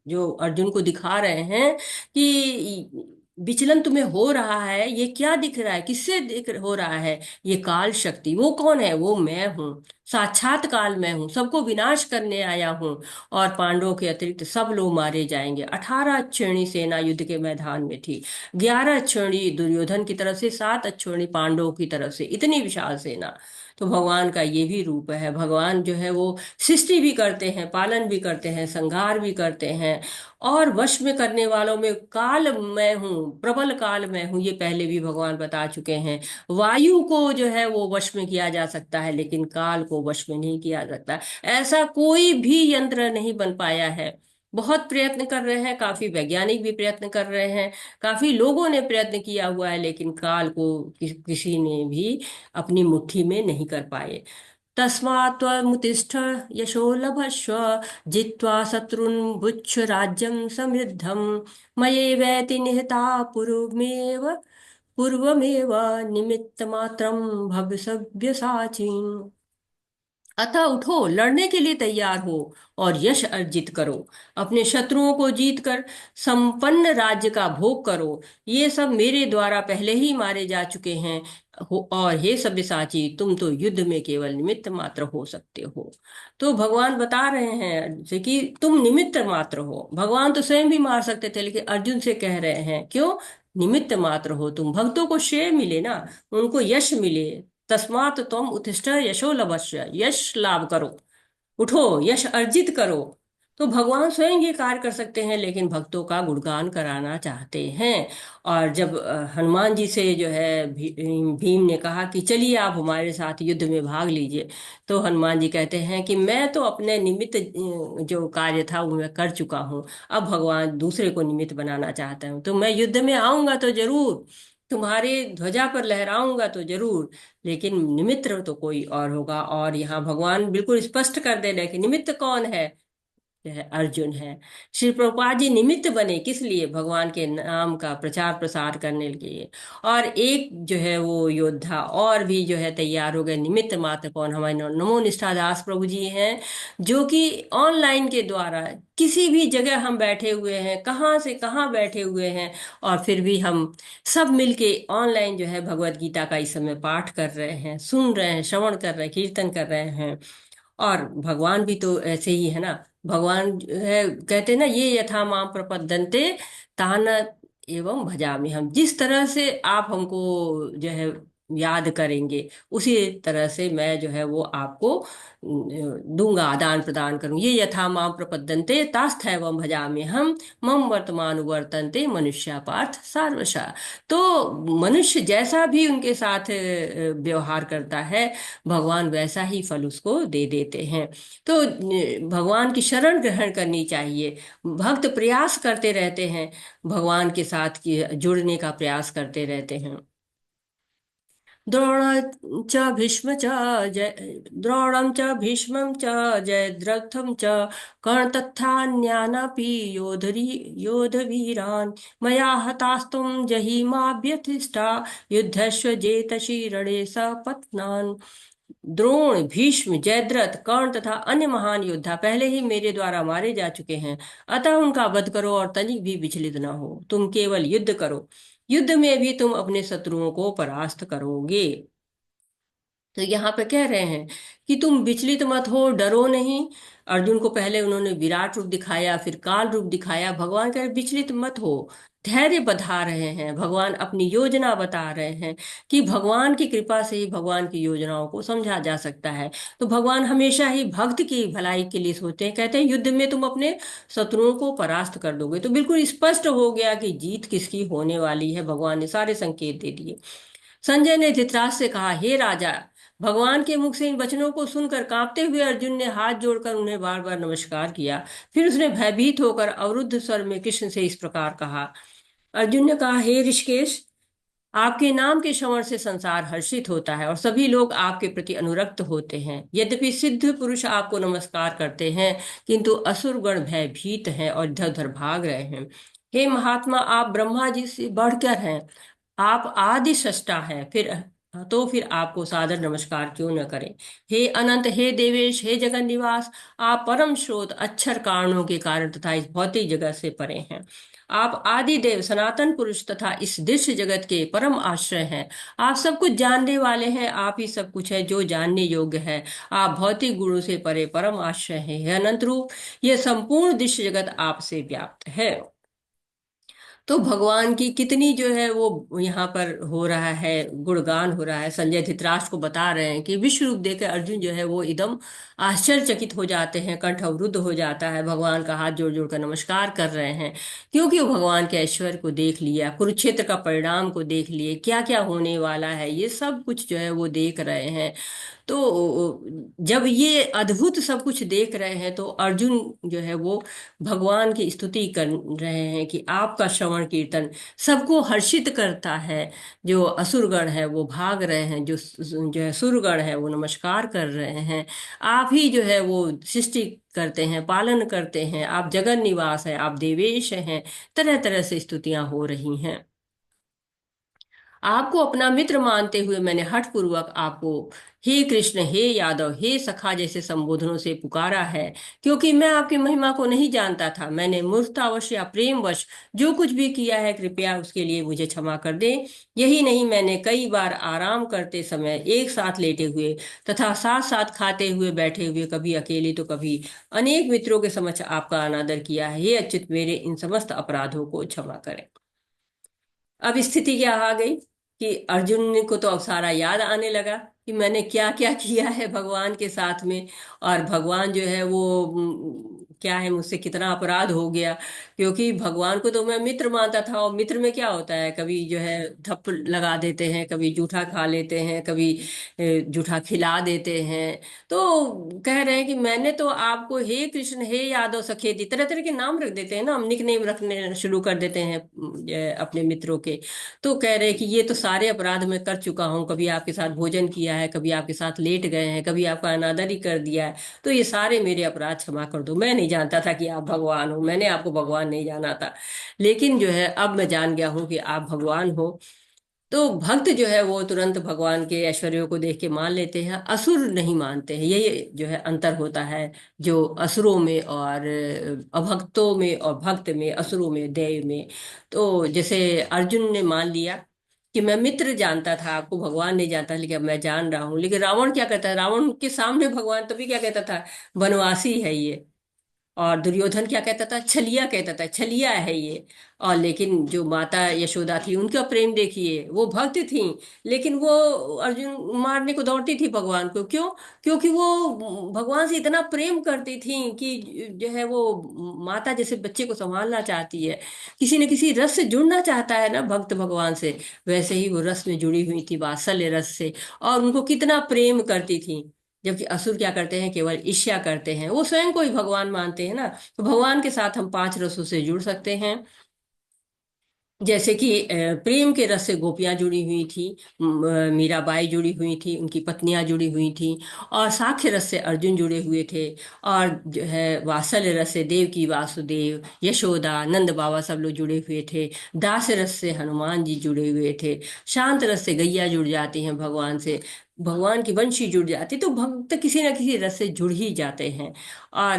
जो अर्जुन को दिखा रहे हैं कि विचलन तुम्हें हो रहा है, ये क्या दिख रहा है, किससे दिख हो रहा है? ये काल शक्ति। वो कौन है? वो मैं हूँ, साक्षात काल मैं हूँ, सबको विनाश करने आया हूँ। और पांडवों के अतिरिक्त सब लोग मारे जाएंगे। 18 अक्षौहिणी सेना युद्ध के मैदान में थी। 11 अक्षौहिणी दुर्योधन की तरफ से, 7 अक्षौहिणी पांडवों की तरफ से, इतनी विशाल सेना। तो भगवान का ये भी रूप है। भगवान जो है वो सृष्टि भी करते हैं, पालन भी करते हैं, संहार भी करते हैं, और वश में करने वालों में काल मैं हूँ, प्रबल काल मैं हूँ, ये पहले भी भगवान बता चुके हैं। वायु को जो है वो वश में किया जा सकता है, लेकिन काल को वश में नहीं किया सकता। ऐसा कोई भी यंत्र नहीं बन पाया है। बहुत प्रयत्न कर रहे हैं, काफी वैज्ञानिक भी प्रयत्न कर रहे हैं, काफी लोगों ने प्रयत्न किया हुआ है, लेकिन काल को किसी ने भी अपनी मुट्ठी में नहीं कर पाए। तस्मात् त्वमुत्तिष्ठ यशो लभस्व, जित्वा शत्रुन् भुक्ष राज्यं समृद्धं। मयैवेति निहता पूर्वमेव निमित्तमात्रं भव सव्यसाचिन्। अतः उठो, लड़ने के लिए तैयार हो और यश अर्जित करो। अपने शत्रुओं को जीत कर संपन्न राज्य का भोग करो। ये सब मेरे द्वारा पहले ही मारे जा चुके हैं। और हे सब्यसाची, तुम तो युद्ध में केवल निमित्त मात्र हो सकते हो। तो भगवान बता रहे हैं जैसे कि तुम निमित्त मात्र हो। भगवान तो स्वयं भी मार सकते थे, लेकिन अर्जुन से कह रहे हैं क्यों? निमित्त मात्र हो तुम। भक्तों को श्रेय मिले ना, उनको यश मिले। तस्मात् त्वम उत्तिष्ठ यशो लभस्व, यश लाभ करो, उठो, यश अर्जित करो। तो भगवान स्वयं ये कार्य कर सकते हैं, लेकिन भक्तों का गुणगान कराना चाहते हैं। और जब हनुमान जी से जो है भीम ने कहा कि चलिए आप हमारे साथ युद्ध में भाग लीजिए, तो हनुमान जी कहते हैं कि मैं तो अपने निमित्त जो कार्य था वो मैं कर चुका हूँ। अब भगवान दूसरे को निमित्त बनाना चाहते हैं, तो मैं युद्ध में आऊंगा तो जरूर, तुम्हारे ध्वजा पर लहराऊंगा तो जरूर, लेकिन निमित्त तो कोई और होगा। और यहाँ भगवान बिल्कुल स्पष्ट कर दे रहे हैं कि निमित्त कौन है? यह अर्जुन है। श्री प्रभुपाद जी निमित्त बने किस लिए? भगवान के नाम का प्रचार प्रसार करने के लिए। और एक जो है वो योद्धा और भी जो है तैयार हो गए। निमित्त मात्र कौन? हमारे नमो निष्ठादास प्रभु जी हैं, जो कि ऑनलाइन के द्वारा किसी भी जगह हम बैठे हुए हैं, कहाँ से कहाँ बैठे हुए हैं, और फिर भी हम सब मिलके ऑनलाइन जो है भगवत गीता का इस समय पाठ कर रहे हैं, सुन रहे हैं, श्रवण कर रहे हैं, कीर्तन कर रहे हैं। और भगवान भी तो ऐसे ही है ना। भगवान जो है कहते हैं ना, ये यथा माम प्रपद्यन्ते तान एवं भजामि हम। जिस तरह से आप हमको जो है याद करेंगे, उसी तरह से मैं जो है वो आपको दूंगा, आदान प्रदान करूं। ये यथा माम प्रपद्यन्ते तास्थैवं भजामि हम, मम वर्तमान वर्तन्ते मनुष्या पार्थ सार्वशा। तो मनुष्य जैसा भी उनके साथ व्यवहार करता है, भगवान वैसा ही फल उसको दे देते हैं। तो भगवान की शरण ग्रहण करनी चाहिए। भक्त प्रयास करते रहते हैं, भगवान के साथ जुड़ने का प्रयास करते रहते हैं। द्रोण च भीष्म च जय द्रोणं च भीष्मं च जयद्रथं च कर्णतथान्यानपि योधवीरान् मया हतास्तुं जहिमाभ्यथिष्ठा युद्धस्व जेतसि रणे सपत्नान्। द्रोण, भीष्म, जयद्रथ, कर्ण तथा अन्य महान योद्धा पहले ही मेरे द्वारा मारे जा चुके हैं। अतः उनका वध करो और तनिक भी विचलित न हो। तुम केवल युद्ध करो, युद्ध में भी तुम अपने शत्रुओं को परास्त करोगे। तो यहाँ पे कह रहे हैं कि तुम विचलित मत हो, डरो नहीं। अर्जुन को पहले उन्होंने विराट रूप दिखाया, फिर काल रूप दिखाया। भगवान कह रहे विचलित मत हो, धैर्य बधा रहे हैं। भगवान अपनी योजना बता रहे हैं कि भगवान की कृपा से ही भगवान की योजनाओं को समझा जा सकता है। तो भगवान हमेशा ही भक्त की भलाई के लिए सोचते हैं। कहते हैं युद्ध में तुम अपने शत्रुओं को परास्त कर दोगे। तो बिल्कुल स्पष्ट हो गया कि जीत किसकी होने वाली है। भगवान ने सारे संकेत दे दिए। संजय ने धृतराष्ट्र से कहा, हे राजा, भगवान के मुख से इन वचनों को सुनकर कांपते हुए अर्जुन ने हाथ जोड़कर उन्हें बार बार नमस्कार किया। फिर उसने भयभीत होकर अवरुद्ध स्वर में कृष्ण से इस प्रकार कहा। अर्जुन ने कहा, हे ऋषिकेश, आपके नाम के श्रवण से संसार हर्षित होता है और सभी लोग आपके प्रति अनुरक्त होते हैं। यद्यपि सिद्ध पुरुष आपको नमस्कार करते हैं, किंतु असुर गण भयभीत हैं और इधर उधर भाग रहे हैं। हे महात्मा, आप ब्रह्मा जी से बढ़कर हैं, आप आदि सृष्टा हैं, फिर आपको सादर नमस्कार क्यों न करें। हे अनंत, हे देवेश, हे जगन निवास, आप परम स्रोत अक्षर कारणों के कारण तथा इस भौतिक जगत से परे हैं। आप आदि देव, सनातन पुरुष तथा इस दृश्य जगत के परम आश्रय हैं। आप सब कुछ जानने वाले हैं, आप ही सब कुछ है जो जानने योग्य है। आप भौतिक गुणों से परे परम आश्रय हैं। हे अनंत रूप, यह संपूर्ण दृश्य जगत आपसे व्याप्त है। तो भगवान की कितनी जो है वो यहाँ पर हो रहा है, गुणगान हो रहा है। संजय धृतराष्ट्र को बता रहे हैं कि विश्व रूप देखकर अर्जुन जो है वो एकदम आश्चर्यचकित हो जाते हैं, कंठ अवरुद्ध हो जाता है। भगवान का हाथ जोड़ जोड़ कर नमस्कार कर रहे हैं, क्योंकि वो भगवान के ऐश्वर्य को देख लिया, कुरुक्षेत्र का परिणाम को देख लिए, क्या क्या होने वाला है, ये सब कुछ जो है वो देख रहे हैं। तो जब ये अद्भुत सब कुछ देख रहे हैं, तो अर्जुन जो है वो भगवान की स्तुति कर रहे हैं कि आपका श्रवण कीर्तन सबको हर्षित करता है। जो असुरगण है वो भाग रहे हैं, जो है सुरगण है वो नमस्कार कर रहे हैं। आप ही जो है वो सृष्टि करते हैं, पालन करते हैं, आप जगन निवास है, आप देवेश हैं। तरह तरह से स्तुतियां हो रही हैं। आपको अपना मित्र मानते हुए मैंने हठपूर्वक आपको हे कृष्ण, हे यादव, हे सखा जैसे संबोधनों से पुकारा है, क्योंकि मैं आपकी महिमा को नहीं जानता था। मैंने मूर्खतावश या प्रेमवश जो कुछ भी किया है, कृपया उसके लिए मुझे क्षमा कर दें। यही नहीं, मैंने कई बार आराम करते समय एक साथ लेटे हुए तथा साथ साथ खाते हुए बैठे हुए, कभी अकेले तो कभी अनेक मित्रों के समक्ष आपका अनादर किया है। हे अच्युत, मेरे इन समस्त अपराधों को क्षमा करें। अब स्थिति क्या आ गई कि अर्जुन को तो अब सारा याद आने लगा कि मैंने क्या क्या किया है भगवान के साथ में। और भगवान जो है वो क्या है, मुझसे कितना अपराध हो गया। क्योंकि भगवान को तो मैं मित्र मानता था, और मित्र में क्या होता है, कभी जो है थप्पड़ लगा देते हैं, कभी जूठा खा लेते हैं, कभी जूठा खिला देते हैं। तो कह रहे हैं कि मैंने तो आपको हे कृष्ण, हे यादव सखेती, तरह तरह के नाम रख देते हैं ना, हम निक नेम रखने शुरू कर देते हैं अपने मित्रों के। तो कह रहे हैं कि ये तो सारे अपराध मैं कर चुका हूँ, कभी आपके साथ भोजन किया है, कभी आपके साथ लेट गए हैं, कभी आपका अनादर ही कर दिया है। तो ये सारे मेरे अपराध क्षमा कर दो। मैं नहीं जानता था कि आप भगवान हो, मैंने आपको भगवान नहीं जाना था, लेकिन जो है अब मैं जान गया हूँ कि आप भगवान हो। तो भक्त जो है वो तुरंत भगवान के ऐश्वर्यों को देख के मान लेते हैं, असुर नहीं मानते हैं। ये जो है अंतर होता है, जो असुरों में और अभक्तों में, और भक्त में, असुरों में, देव में। तो जैसे अर्जुन ने मान लिया कि मैं मित्र जानता था, आपको भगवान नहीं जानता, लेकिन अब मैं जान रहा हूँ। लेकिन रावण क्या कहता है, रावण के सामने भगवान तभी क्या कहता था, वनवासी है ये। और दुर्योधन क्या कहता था, छलिया कहता था, छलिया है ये। और लेकिन जो माता यशोदा थी, उनका प्रेम देखिए, वो भक्त थी, लेकिन वो अर्जुन मारने को दौड़ती थी भगवान को। क्यों? क्योंकि वो भगवान से इतना प्रेम करती थी कि जो है वो माता जैसे बच्चे को संभालना चाहती है, किसी न किसी रस से जुड़ना चाहता है ना भक्त भगवान से, वैसे ही वो रस में जुड़ी हुई थी, वात्सल्य रस से। और उनको कितना प्रेम करती थी। जबकि असुर क्या करते हैं, केवल ईर्ष्या करते हैं, वो स्वयं को ही भगवान मानते हैं ना। तो भगवान के साथ हम पांच रसों से जुड़ सकते हैं। जैसे कि प्रेम के रस से गोपियां जुड़ी हुई थी, मीराबाई जुड़ी हुई थी, उनकी पत्नियां जुड़ी हुई थी। और साक्ष्य रस से अर्जुन जुड़े हुए थे। और जो है वात्सल्य रस से देवकी, वासुदेव, यशोदा, नंद बाबा सब लोग जुड़े हुए थे। दास रस से हनुमान जी जुड़े हुए थे। शांत रस से गैया जुड़ जाती हैं भगवान से, भगवान की वंशी जुड़ जाती। तो भक्त किसी न किसी रस से जुड़ ही जाते हैं। और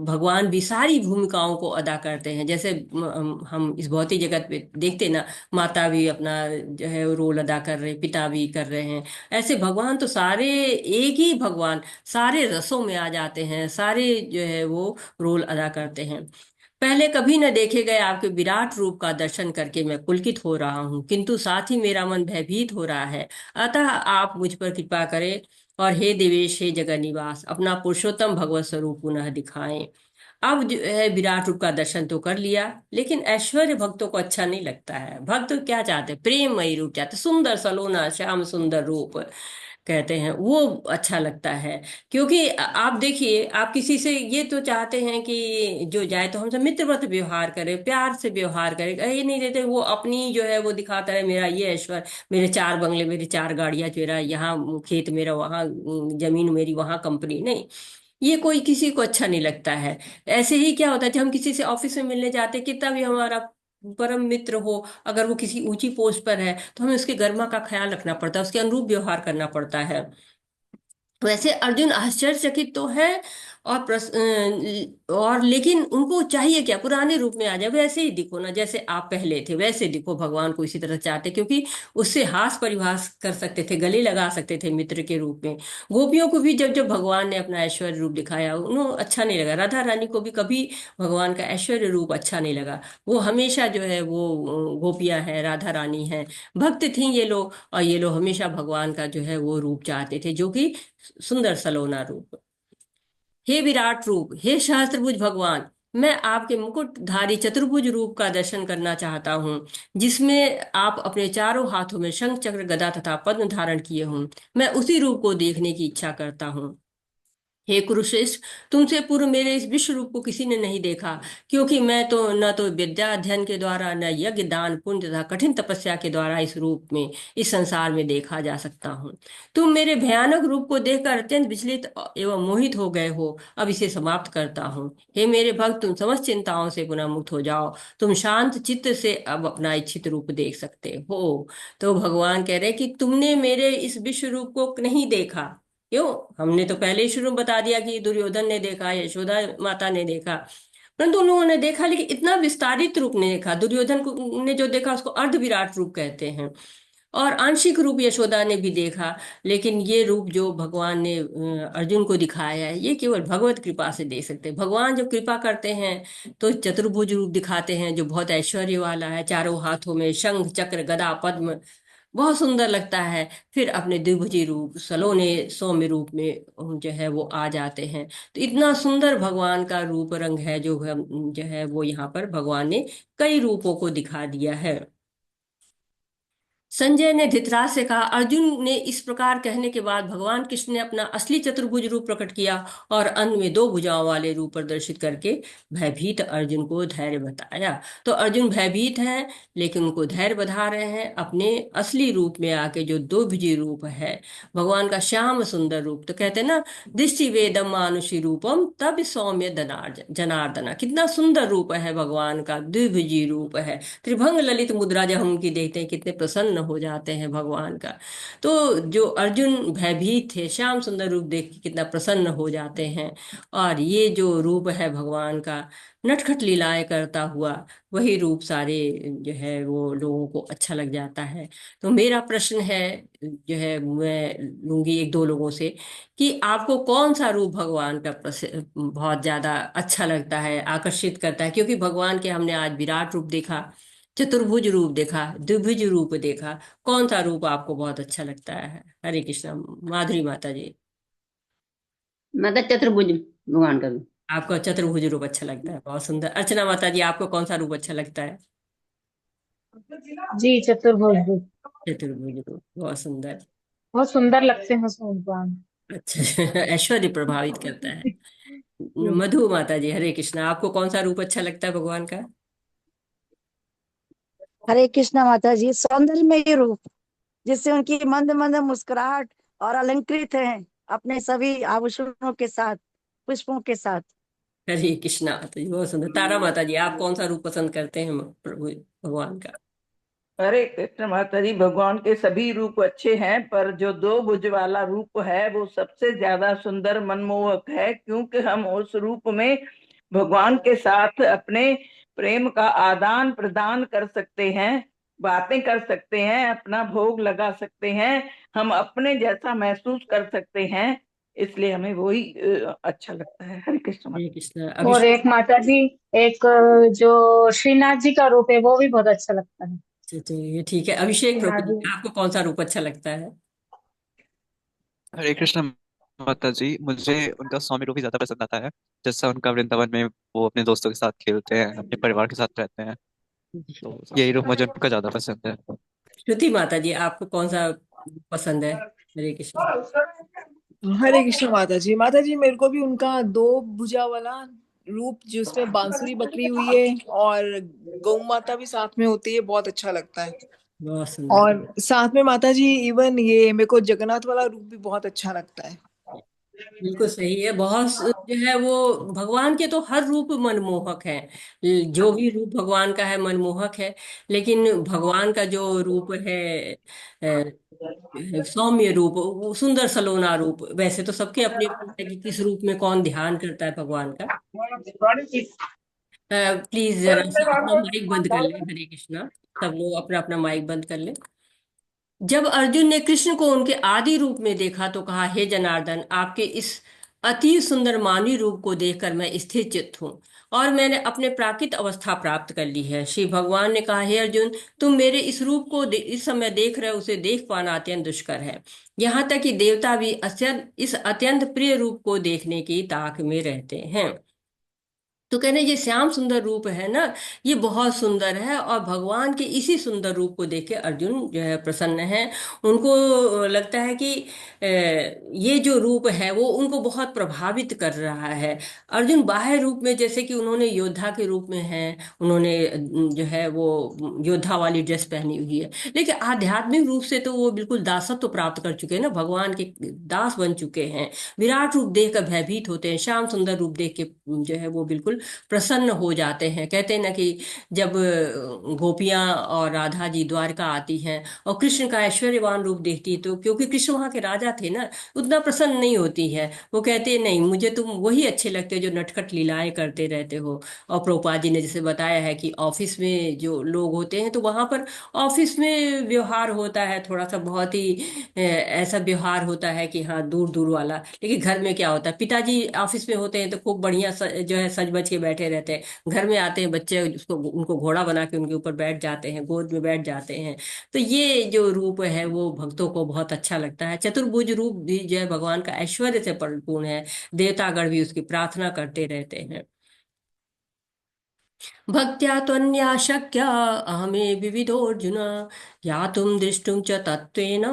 भगवान भी सारी भूमिकाओं को अदा करते हैं। जैसे हम इस भौतिक जगत पे देखते ना, माता भी अपना जो है रोल अदा कर रहे हैं, पिता भी कर रहे हैं। ऐसे भगवान तो सारे, एक ही भगवान सारे रसों में आ जाते हैं, सारे जो है वो रोल अदा करते हैं। पहले कभी न देखे गए आपके विराट रूप का दर्शन करके मैं पुलकित हो रहा हूँ, किंतु साथ ही मेरा मन भयभीत हो रहा है। अतः आप मुझ पर कृपा करें, और हे देवेश, हे जगन निवास, अपना पुरुषोत्तम भगवत स्वरूप पुनः दिखाएं। अब जो है विराट रूप का दर्शन तो कर लिया, लेकिन ऐश्वर्य भक्तों को अच्छा नहीं लगता है। भक्त क्या चाहते हैं, प्रेममयी रूप चाहते हैं, सुंदर सलोना श्याम सुंदर रूप कहते हैं, वो अच्छा लगता है। क्योंकि आप देखिए, आप किसी से ये तो चाहते हैं कि जो जाए तो हमसे मित्रवत व्यवहार करे, प्यार से व्यवहार करे। ये नहीं देते, वो अपनी जो है वो दिखाता है, मेरा ये ऐश्वर्य, मेरे चार बंगले, मेरी चार गाड़ियां, मेरा यहाँ खेत, मेरा वहाँ जमीन, मेरी वहाँ कंपनी। नहीं, ये कोई किसी को अच्छा नहीं लगता है। ऐसे ही क्या होता है, जब हम किसी से ऑफिस में मिलने जाते हैं, कितना भी हमारा परम मित्र हो, अगर वो किसी ऊंची पोस्ट पर है, तो हमें उसके गरिमा का ख्याल रखना पड़ता है, उसके अनुरूप व्यवहार करना पड़ता है। वैसे अर्जुन आश्चर्यचकित तो है, और और लेकिन उनको चाहिए क्या, पुराने रूप में आ जाए, वैसे ही दिखो ना, जैसे आप पहले थे वैसे दिखो। भगवान को इसी तरह चाहते, क्योंकि उससे हास परिहास कर सकते थे, गले लगा सकते थे मित्र के रूप में। गोपियों को भी जब जब भगवान ने अपना ऐश्वर्य रूप दिखाया, उन्हें अच्छा नहीं लगा। राधा रानी को भी कभी भगवान का ऐश्वर्य रूप अच्छा नहीं लगा। वो हमेशा जो है वो गोपियां हैं, राधा रानी हैं, भक्त थी ये लोग, और ये लोग हमेशा भगवान का जो है वो रूप चाहते थे, जो कि सुंदर सलोना रूप। हे विराट रूप, हे सहस्त्रभुज भगवान, मैं आपके मुकुटधारी चतुर्भुज रूप का दर्शन करना चाहता हूँ, जिसमें आप अपने चारों हाथों में शंख चक्र गदा तथा पद्म धारण किए हों। मैं उसी रूप को देखने की इच्छा करता हूँ। हे कुरुश्रेष्ठ, तुमसे पूर्व मेरे इस विश्व रूप को किसी ने नहीं देखा, क्योंकि मैं तो न तो विद्या अध्ययन के द्वारा, न यज्ञ दान पुण्य तथा कठिन तपस्या के द्वारा इस रूप में, इस संसार में देखा जा सकता हूँ। तुम मेरे भयानक रूप को देखकर अत्यंत विचलित एवं मोहित हो गए हो। अब इसे समाप्त करता हूँ। हे मेरे भक्त, तुम समस्त चिंताओं से पुनः मुक्त हो जाओ। तुम शांत चित्त से अब अपना इच्छित रूप देख सकते हो। तो भगवान कह रहे कि तुमने मेरे इस विश्व रूप को नहीं देखा। क्यों? हमने तो पहले ही शुरू में बता दिया कि दुर्योधन ने देखा, यशोदा माता ने देखा, परंतु उन लोगों ने देखा लेकिन इतना विस्तारित रूप नहीं देखा। दुर्योधन ने जो देखा उसको अर्ध विराट रूप कहते हैं, और आंशिक रूप यशोदा ने भी देखा। लेकिन ये रूप जो भगवान ने अर्जुन को दिखाया है, ये केवल भगवत कृपा से देख सकते हैं। भगवान जब कृपा करते हैं तो चतुर्भुज रूप दिखाते हैं, जो बहुत ऐश्वर्य वाला है, चारों हाथों में शंख चक्र गदा पद्म, बहुत सुंदर लगता है। फिर अपने द्विभुजी रूप सलोने सौम्य रूप में जो है वो आ जाते हैं। तो इतना सुंदर भगवान का रूप रंग है जो है वो यहाँ पर भगवान ने कई रूपों को दिखा दिया है। संजय ने धृतराज से कहा, अर्जुन ने इस प्रकार कहने के बाद भगवान कृष्ण ने अपना असली चतुर्भुज रूप प्रकट किया और अंत में दो भुजाओं वाले रूप प्रदर्शित करके भयभीत अर्जुन को धैर्य बताया। तो अर्जुन भयभीत हैं, लेकिन उनको धैर्य बधा रहे हैं अपने असली रूप में आके, जो दो भुजी रूप है भगवान का श्याम सुंदर रूप। तो कहते हैं ना, दृष्टि वेदम मानुषी रूपम तब सौम्य जनार्दना। कितना सुंदर रूप है भगवान का, द्विभुजी रूप है। त्रिभंग ललित मुद्रा जब हम उनकी देखते हैं, कितने प्रसन्न हो जाते हैं भगवान का। तो जो अर्जुन भयभीत थे, श्याम सुंदर रूप देख के कितना प्रसन्न हो जाते हैं। और ये जो रूप है भगवान का, नटखट लीलाएं करता हुआ, वही रूप सारे जो है वो लोगों को अच्छा लग जाता है। तो मेरा प्रश्न है, जो है मैं लूंगी एक दो लोगों से, कि आपको कौन सा रूप भगवान का बहुत ज्यादा अच्छा लगता है, आकर्षित करता है? क्योंकि भगवान के हमने आज विराट रूप देखा, चतुर्भुज रूप देखा, द्विभुज रूप देखा, कौन सा रूप आपको बहुत अच्छा लगता है? हरे कृष्णा। माधुरी माता जी, मतलब चतुर्भुज भगवान का रूप। आपको चतुर्भुज रूप अच्छा लगता है, बहुत सुंदर। अर्चना माता जी, आपको कौन सा रूप अच्छा लगता है? जी, चतुर्भुज। चतुर्भुज रूप बहुत सुंदर। बहुत सुंदर लगते हैं भगवान। अच्छा ऐश्वर्य प्रभावित करता है। जी। मधु माता जी, हरे कृष्णा, आपको कौन सा रूप अच्छा लगता है भगवान का? हरे कृष्णा माता जी, सौंदर्यमय रूप, जिससे उनकी मंद मंद मुस्कुराहट और अलंकृत हैं अपने सभी आभूषणों के साथ, पुष्पों के साथ। हरे कृष्णा माता जी, बहुत सुंदर। तारा माता जी, आप कौन सा रूप पसंद करते हैं प्रभु भगवान का? हरे कृष्ण माता जी, भगवान के सभी रूप अच्छे हैं, पर जो दो भुज वाला रूप है वो सबसे ज्यादा सुंदर मनमोहक है, क्योंकि हम उस रूप में भगवान के साथ अपने प्रेम का आदान प्रदान कर सकते हैं, बातें कर सकते हैं, अपना भोग लगा सकते हैं, हम अपने जैसा महसूस कर सकते हैं। इसलिए हमें वही अच्छा लगता है। हरे कृष्ण हरे माता। कृष्णा। और अभिषेक। एक माता जी, एक जो श्रीनाथ जी का रूप है वो भी बहुत अच्छा लगता है। चलिए ठीक है। अभिषेक प्रभु श्रीनाथ जी, जी। आपको कौन सा रूप अच्छा लगता है? हरे कृष्ण माता जी, मुझे उनका स्वामी रूप ही ज्यादा पसंद आता है। जैसा उनका वृंदावन में वो अपने दोस्तों के साथ खेलते हैं, अपने परिवार के साथ रहते हैं, तो यही रूप मुझे उनका ज्यादा पसंद है। श्रुति माता जी, आपको कौन सा पसंद है? हरे कृष्ण। हरे कृष्ण माता जी मेरे को भी उनका दो भुजा वाला रूप, जिसमें बांसुरी बकरी हुई है और गौ माता भी साथ में होती है, बहुत अच्छा लगता है। बहुत सुंदर। और साथ में माता जी इवन ये मेरे को जगन्नाथ वाला रूप भी बहुत अच्छा लगता है। बिल्कुल सही है। बहुत जो है वो भगवान के तो हर रूप मनमोहक है, जो भी रूप भगवान का है मनमोहक है। लेकिन भगवान का जो रूप है सौम्य रूप, वो सुंदर सलोना रूप, वैसे तो सबके अपने अपने है कि किस रूप में कौन ध्यान करता है भगवान का। प्लीज जरा सा अपना माइक बंद कर ले। हरे कृष्णा। सब लोग अपना अपना माइक बंद कर ले। जब अर्जुन ने कृष्ण को उनके आदि रूप में देखा तो कहा, हे जनार्दन, आपके इस अति सुंदर मानवी रूप को देखकर मैं स्थिर चित्त हूँ और मैंने अपने प्राकृत अवस्था प्राप्त कर ली है। श्री भगवान ने कहा, हे अर्जुन, तुम मेरे इस रूप को इस समय देख रहे हो, उसे देख पाना अत्यंत दुष्कर है। यहाँ तक कि देवता भी इस अत्यंत प्रिय रूप को देखने की ताक में रहते हैं। तो कह रहे ये श्याम सुंदर रूप है ना, ये बहुत सुंदर है, और भगवान के इसी सुंदर रूप को देख के अर्जुन जो है प्रसन्न है। उनको लगता है कि ये जो रूप है वो उनको बहुत प्रभावित कर रहा है। अर्जुन बाह्य रूप में जैसे कि उन्होंने योद्धा के रूप में है, उन्होंने जो है वो योद्धा वाली ड्रेस पहनी हुई है, लेकिन आध्यात्मिक रूप से तो वो बिल्कुल दासत्व प्राप्त कर चुके हैं ना, भगवान के दास बन चुके हैं। विराट रूप देख कर भयभीत होते हैं, श्याम सुंदर रूप देख के जो है वो बिल्कुल प्रसन्न हो जाते हैं। कहते हैं ना कि जब गोपियां और राधा जी द्वारका आती हैं और कृष्ण का ऐश्वर्यवान रूप देखती है, तो क्योंकि कृष्ण वहां के राजा थे ना, उतना प्रसन्न नहीं होती है। वो कहते हैं नहीं, मुझे तुम वही अच्छे लगते हो जो नटखट लीलाएं करते रहते हो। और प्रभुपाद जी ने जैसे बताया है कि ऑफिस में जो लोग होते हैं तो वहां पर ऑफिस में व्यवहार होता है थोड़ा सा बहुत ही ऐसा व्यवहार होता है कि हाँ दूर दूर वाला, लेकिन घर में क्या होता है, पिताजी ऑफिस में होते हैं तो खूब बढ़िया जो है सज बज के बैठे रहते हैं, घर में आते हैं बच्चे उसको उनको घोड़ा बना के उनके ऊपर बैठ जाते हैं, गोद में बैठ जाते हैं। तो ये जो रूप है वो भक्तों को बहुत अच्छा लगता है। चतुर्भुज रूप भी जो है भगवान का ऐश्वर्य से परिपूर्ण है, देवतागण भी उसकी प्रार्थना करते रहते हैं। भक्त्या त्वन्या शक्या अहमे विविधोऽर्जुन, ज्ञातुं दृष्टुं च तत्त्वेन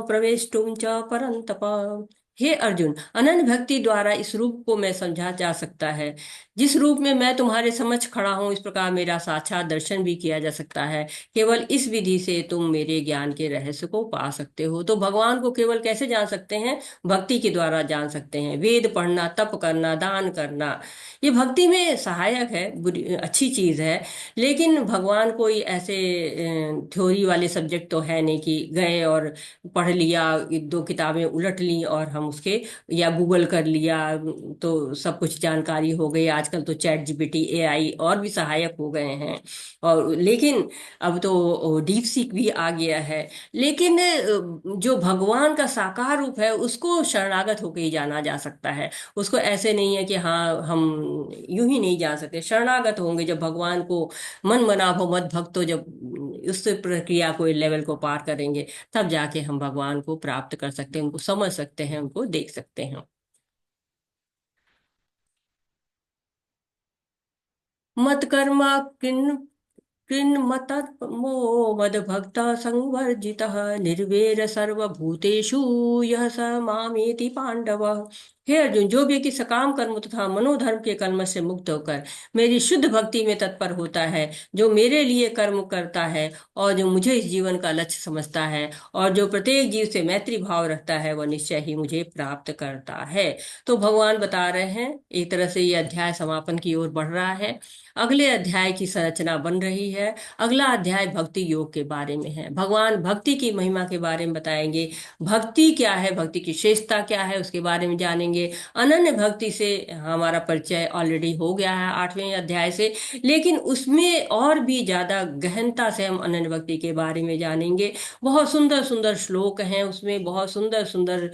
प्रवेष्टुं च परन्तप। हे अर्जुन, अनन्य भक्ति द्वारा इस रूप को मैं समझा जा सकता है। जिस रूप में मैं तुम्हारे समक्ष खड़ा हूं, इस प्रकार मेरा साक्षात दर्शन भी किया जा सकता है। केवल इस विधि से तुम मेरे ज्ञान के रहस्य को पा सकते हो। तो भगवान को केवल कैसे जान सकते हैं? भक्ति के द्वारा जान सकते हैं। वेद पढ़ना, तप करना, दान करना, ये भक्ति में सहायक है, बुरी अच्छी चीज है। लेकिन भगवान कोई ऐसे थ्योरी वाले सब्जेक्ट तो है नहीं कि गए और पढ़ लिया, दो किताबें उलट ली और हम उसके, या गूगल कर लिया तो सब कुछ जानकारी हो गई। आजकल तो चैट जीपीटी, एआई और भी सहायक हो गए हैं। और लेकिन अब तो डीप सीक भी आ गया है। लेकिन जो भगवान का साकार रूप है उसको शरणागत होकर ही जाना जा सकता है। उसको ऐसे नहीं है कि हाँ हम यूं ही नहीं जा सकते, शरणागत होंगे जब भगवान को मन मना भो मत भक्तो, जब उस प्रक्रिया को, लेवल को पार करेंगे, तब जाके हम भगवान को प्राप्त कर सकते हैं, उनको समझ सकते हैं, उनको देख सकते हैं। मत कर्मा किन कृन्मतमो मद्भक्त संवर्जितः, निर्वैर सर्वभूतेषु यः स मामेति पांडव। हे अर्जुन, जो व्यक्ति सकाम कर्म तथा मनोधर्म के कर्म से मुक्त होकर मेरी शुद्ध भक्ति में तत्पर होता है, जो मेरे लिए कर्म करता है और जो मुझे इस जीवन का लक्ष्य समझता है और जो प्रत्येक जीव से मैत्री भाव रखता है, वह निश्चय ही मुझे प्राप्त करता है। तो भगवान बता रहे हैं, एक तरह से ये अध्याय समापन की ओर बढ़ रहा है। अगले अध्याय की संरचना बन रही है। अगला अध्याय भक्ति योग के बारे में है। भगवान भक्ति की महिमा के बारे में बताएंगे, भक्ति क्या है, भक्ति की श्रेष्ठता क्या है, उसके बारे में जानेंगे। अनन्य भक्ति से हमारा परिचय ऑलरेडी हो गया है 8वें अध्याय से, लेकिन उसमें और भी ज्यादा गहनता से हम अनन्य भक्ति के बारे में जानेंगे। बहुत सुंदर सुंदर श्लोक हैं उसमें, बहुत सुंदर सुंदर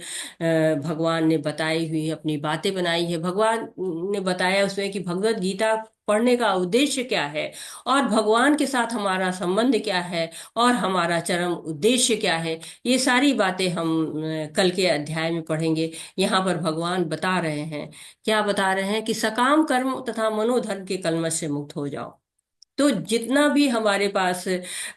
भगवान ने बताई हुई अपनी बातें बनाई है। भगवान ने बताया उसमें कि भगवत गीता पढ़ने का उद्देश्य क्या है, और भगवान के साथ हमारा संबंध क्या है, और हमारा चरम उद्देश्य क्या है। ये सारी बातें हम कल के अध्याय में पढ़ेंगे। यहाँ पर भगवान बता रहे हैं, क्या बता रहे हैं कि सकाम कर्म तथा मनोधर्म के कलमश से मुक्त हो जाओ। तो जितना भी हमारे पास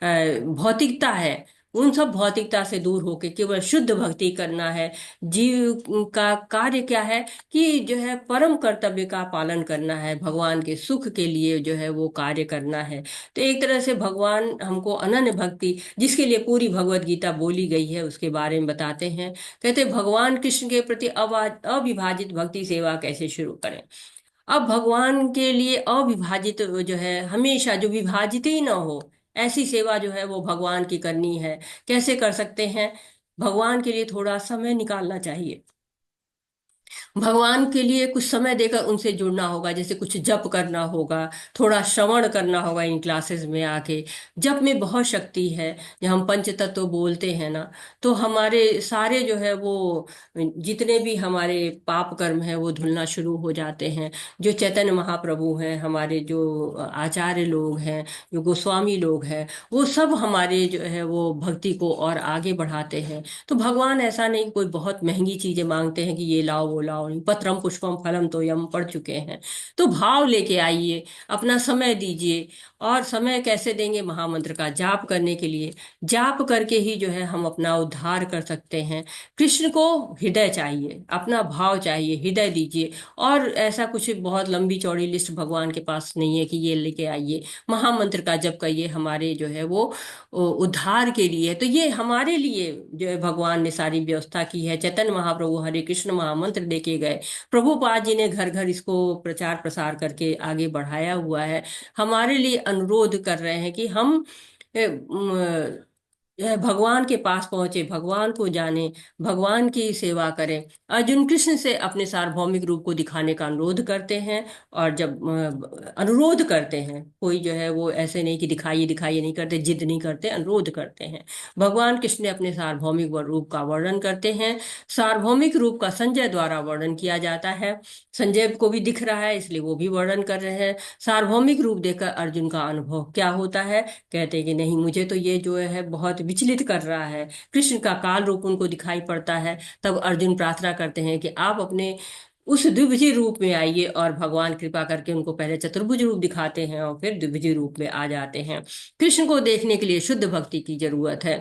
भौतिकता है, उन सब भौतिकता से दूर होके केवल शुद्ध भक्ति करना है। जीव का कार्य क्या है कि जो है परम कर्तव्य का पालन करना है, भगवान के सुख के लिए जो है वो कार्य करना है। तो एक तरह से भगवान हमको अनन्य भक्ति, जिसके लिए पूरी भगवत गीता बोली गई है, उसके बारे में बताते हैं। कहते भगवान कृष्ण के प्रति अविभाजित भक्ति सेवा कैसे शुरू करें। अब भगवान के लिए अविभाजित जो है, हमेशा जो विभाजित ही ना हो, ऐसी सेवा जो है वो भगवान की करनी है। कैसे कर सकते हैं? भगवान के लिए थोड़ा समय निकालना चाहिए। भगवान के लिए कुछ समय देकर उनसे जुड़ना होगा, जैसे कुछ जप करना होगा, थोड़ा श्रवण करना होगा इन क्लासेस में आके। जप में बहुत शक्ति है। जब हम पंच तत्व बोलते हैं ना, तो हमारे सारे जो है वो जितने भी हमारे पाप कर्म है वो धुलना शुरू हो जाते हैं। जो चैतन्य महाप्रभु हैं, हमारे जो आचार्य लोग हैं, जो गोस्वामी लोग हैं, वो सब हमारे जो है वो भक्ति को और आगे बढ़ाते हैं। तो भगवान ऐसा नहीं कोई बहुत महंगी चीजें मांगते हैं कि ये लाओ वो लाओ, भाव, पत्रम पुष्पम फलम तो हम पढ़ चुके हैं। तो भाव लेके आइए, अपना समय दीजिए। और समय कैसे देंगे? महामंत्र का जाप करने के लिए। जाप करके ही जो है हम अपना उद्धार कर सकते हैं। कृष्ण को हृदय चाहिए, अपना भाव चाहिए, हृदय दीजिए। और ऐसा कुछ बहुत लंबी चौड़ी लिस्ट भगवान के पास नहीं है कि ये लेके आइए। महामंत्र का जप करिए, हमारे जो है वो उद्धार के लिए। तो ये हमारे लिए जो है भगवान ने सारी व्यवस्था की है। चैतन्य महाप्रभु हरे कृष्ण महामंत्र देके गए, प्रभुपाद जी ने घर घर इसको प्रचार प्रसार करके आगे बढ़ाया हुआ है। हमारे लिए अनुरोध कर रहे हैं कि हम भगवान के पास पहुंचे, भगवान को जाने, भगवान की सेवा करें। अर्जुन कृष्ण से अपने सार्वभौमिक रूप को दिखाने का अनुरोध करते हैं। और जब अनुरोध करते हैं, कोई जो है वो ऐसे नहीं कि दिखाइए दिखाइए नहीं करते, जिद नहीं करते, अनुरोध करते हैं। भगवान कृष्ण अपने सार्वभौमिक रूप का वर्णन करते हैं। सार्वभौमिक रूप का संजय द्वारा वर्णन किया जाता है। संजय को भी दिख रहा है, इसलिए वो भी वर्णन कर रहे हैं। सार्वभौमिक रूप देखकर अर्जुन का अनुभव क्या होता है? कहते हैं कि नहीं, मुझे तो ये जो है बहुत विचलित कर रहा है। कृष्ण का काल रूप उनको दिखाई पड़ता है। तब अर्जुन प्रार्थना करते हैं कि आप अपने उस द्विभुजी रूप में आइए। और भगवान कृपा करके उनको पहले चतुर्भुज रूप दिखाते हैं और फिर द्विभुजी रूप में आ जाते हैं। कृष्ण को देखने के लिए शुद्ध भक्ति की जरूरत है।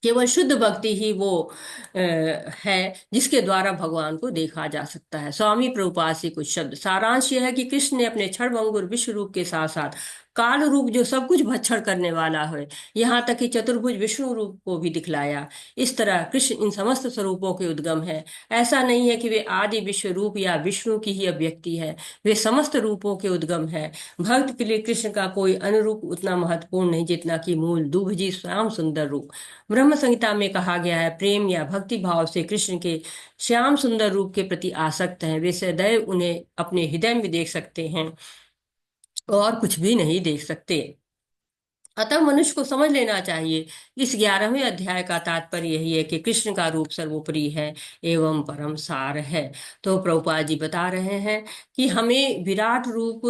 केवल शुद्ध भक्ति ही वो है जिसके द्वारा भगवान को देखा जा सकता है। स्वामी प्रभुपाद से कुछ शब्द। सारांश यह है कि कृष्ण ने अपने क्षणभंगुर विश्व रूप के साथ साथ काल रूप जो सब कुछ भक्षण करने वाला है, यहाँ तक कि चतुर्भुज विष्णु रूप को भी दिखलाया। इस तरह कृष्ण इन समस्त स्वरूपों के उद्गम है। ऐसा नहीं है कि वे आदि विश्व रूप या विष्णु की ही अभिव्यक्ति है, वे समस्त रूपों के उद्गम है। भक्त के लिए कृष्ण का कोई अनुरूप उतना महत्वपूर्ण नहीं जितना कि मूल दुभजी श्याम सुंदर रूप। ब्रह्म संहिता में कहा गया है, प्रेम या भक्ति भाव से कृष्ण के श्याम सुंदर रूप के प्रति आसक्त हैं, वे सदैव उन्हें अपने हृदय में देख सकते हैं और कुछ भी नहीं देख सकते। अतः मनुष्य को समझ लेना चाहिए, इस 11वें अध्याय का तात्पर्य यही है कि कृष्ण का रूप सर्वोपरि है एवं परम सार है। तो प्रभुपाद जी बता रहे हैं कि हमें विराट रूप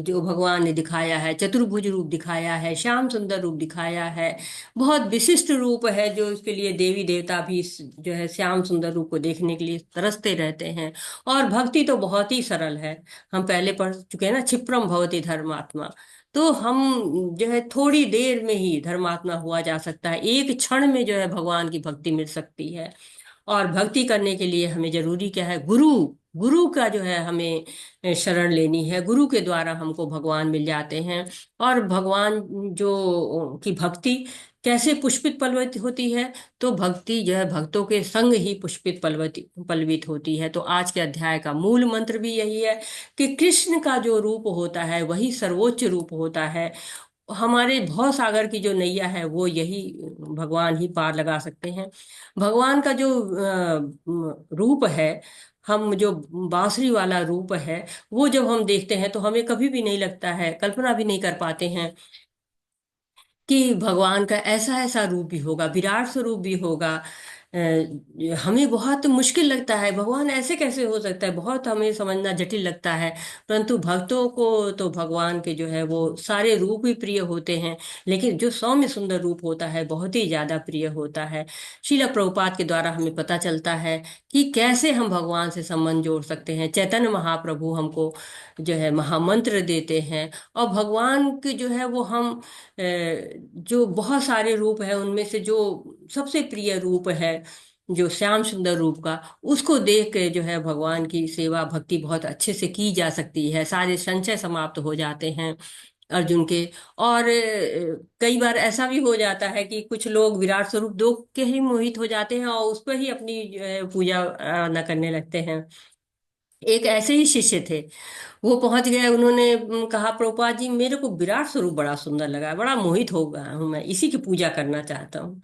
जो भगवान ने दिखाया है, चतुर्भुज रूप दिखाया है, श्याम सुंदर रूप दिखाया है, बहुत विशिष्ट रूप है जो उसके लिए देवी देवता भी जो है श्याम सुंदर रूप को देखने के लिए तरसते रहते हैं। और भक्ति तो बहुत ही सरल है, हम पहले पढ़ चुके हैं ना, क्षिप्रम भवति धर्मात्मा। तो हम जो है थोड़ी देर में ही धर्मात्मा हुआ जा सकता है, एक क्षण में जो है भगवान की भक्ति मिल सकती है। और भक्ति करने के लिए हमें जरूरी क्या है? गुरु। गुरु का जो है हमें शरण लेनी है, गुरु के द्वारा हमको भगवान मिल जाते हैं। और भगवान जो की भक्ति कैसे पुष्पित पल्लवित होती है? तो भक्ति जो है भक्तों के संग ही पुष्पित पल्लवित होती है। तो आज के अध्याय का मूल मंत्र भी यही है कि कृष्ण का जो रूप होता है वही सर्वोच्च रूप होता है। हमारे भव सागर की जो नैया है वो यही भगवान ही पार लगा सकते हैं। भगवान का जो रूप है, हम जो बांसुरी वाला रूप है, वो जब हम देखते हैं तो हमें कभी भी नहीं लगता है, कल्पना भी नहीं कर पाते हैं कि भगवान का ऐसा ऐसा रूप भी होगा, विराट स्वरूप भी होगा। हमें बहुत मुश्किल लगता है, भगवान ऐसे कैसे हो सकता है, बहुत हमें समझना जटिल लगता है। परंतु भक्तों को तो भगवान के जो है वो सारे रूप ही प्रिय होते हैं, लेकिन जो सौम्य सुंदर रूप होता है बहुत ही ज्यादा प्रिय होता है। श्रील प्रभुपाद के द्वारा हमें पता चलता है कि कैसे हम भगवान से संबंध जोड़ सकते हैं। चैतन्य महाप्रभु हमको जो है महामंत्र देते हैं। और भगवान के जो है वो हम जो बहुत सारे रूप है उनमें से जो सबसे प्रिय रूप है जो श्याम सुंदर रूप का, उसको देख के जो है भगवान की सेवा भक्ति बहुत अच्छे से की जा सकती है। सारे संशय समाप्त हो जाते हैं अर्जुन के। और कई बार ऐसा भी हो जाता है कि कुछ लोग विराट स्वरूप देख के ही मोहित हो जाते हैं और उस पर ही अपनी पूजा न करने लगते हैं। एक ऐसे ही शिष्य थे, वो पहुंच गए, उन्होंने कहा प्रभुपाद जी मेरे को विराट स्वरूप बड़ा सुंदर लगा, बड़ा मोहित हो गया हूं, मैं इसी की पूजा करना चाहता हूँ।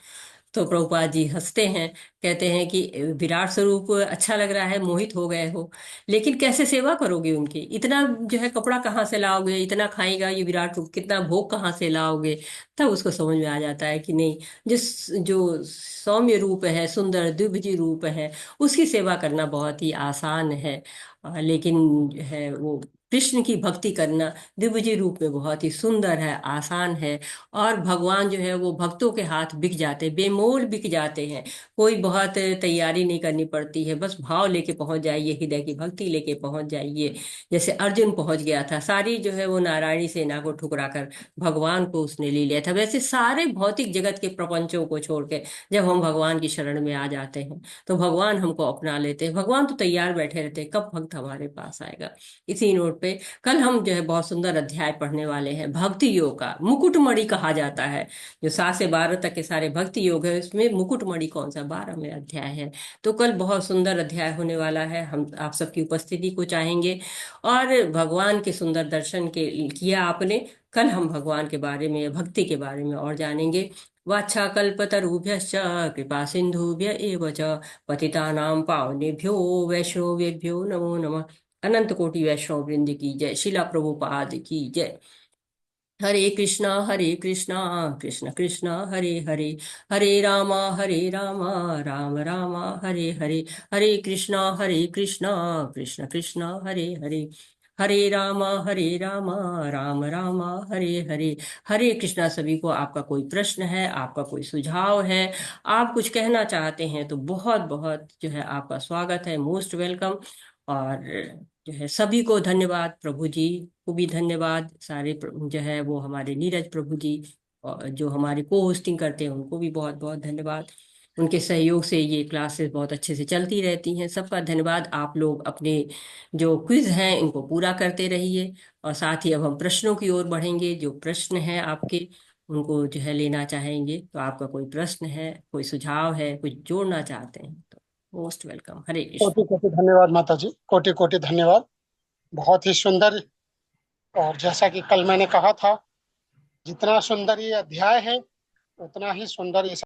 तो प्रभुपाद जी हंसते हैं, कहते हैं कि विराट स्वरूप अच्छा लग रहा है, मोहित हो गए हो, लेकिन कैसे सेवा करोगे उनकी? इतना जो है कपड़ा कहाँ से लाओगे, इतना खाएगा ये विराट रूप, कितना भोग कहाँ से लाओगे? तब उसको समझ में आ जाता है कि नहीं, जिस जो सौम्य रूप है, सुंदर द्विभुजी रूप है, उसकी सेवा करना बहुत ही आसान है। लेकिन है वो कृष्ण की भक्ति करना दिव्य जी रूप में बहुत ही सुंदर है, आसान है। और भगवान जो है वो भक्तों के हाथ बिक जाते, बेमोल बिक जाते हैं। कोई बहुत तैयारी नहीं करनी पड़ती है, बस भाव लेके पहुंच जाइए, हृदय की भक्ति लेके पहुंच जाइए। जैसे अर्जुन पहुंच गया था, सारी जो है वो नारायणी सेना को ठुकरा कर भगवान को उसने ले लिया था। वैसे सारे भौतिक जगत के प्रपंचों को छोड़ के जब हम भगवान की शरण में आ जाते हैं तो भगवान हमको अपना लेते हैं। भगवान तो तैयार बैठे रहते हैं, कब भक्त हमारे पास आएगा। इसी नोट पे कल हम जो है बहुत सुंदर अध्याय पढ़ने वाले हैं, भक्ति योग का। मुकुटमणि कहा जाता है जो 7 से 12 तक के सारे भक्ति योग है, उसमें मुकुटमणि कौन सा 12वें अध्याय है। तो कल बहुत सुंदर अध्याय होने वाला है, हम आप सबकी उपस्थिति को चाहेंगे और भगवान के सुंदर दर्शन के किया आपने। कल हम भगवान के बारे में, भक्ति के बारे में और जानेंगे। वाछाकल्पतरुभ्यश्च कृपा सिंधुभ्य एव च पतितानां पावनेभ्यो वैष्णवेभ्यो नमो नमः। अनंत कोटि वैष्णव वृंद की जय, शिला प्रभुपाद की जय। हरे कृष्णा कृष्ण कृष्ण हरे हरे, हरे रामा राम राम हरे हरे, हरे कृष्णा कृष्ण कृष्ण हरे हरे, हरे रामा राम राम हरे हरे। हरे कृष्णा। सभी को आपका कोई प्रश्न है, आपका कोई सुझाव है, आप कुछ कहना चाहते हैं तो बहुत बहुत जो है आपका स्वागत है, मोस्ट वेलकम। और जो है सभी को धन्यवाद, प्रभु जी को भी धन्यवाद, सारे जो है वो हमारे नीरज प्रभु जी और जो हमारे को होस्टिंग करते हैं उनको भी बहुत बहुत धन्यवाद। उनके सहयोग से ये क्लासेस बहुत अच्छे से चलती रहती हैं। सबका धन्यवाद। आप लोग अपने जो क्विज हैं इनको पूरा करते रहिए और साथ ही अब हम प्रश्नों की ओर बढ़ेंगे। जो प्रश्न हैं आपके उनको जो है लेना चाहेंगे, तो आपका कोई प्रश्न है, कोई सुझाव है, कुछ जोड़ना चाहते हैं तो मोस्ट वेलकम। हरे कृष्ण। कोटि कोटि धन्यवाद माता जी, कोटि कोटि धन्यवाद। बहुत ही सुंदर। और जैसा कि कल मैंने कहा था, जितना सुंदर ये अध्याय है उतना ही सुंदर ये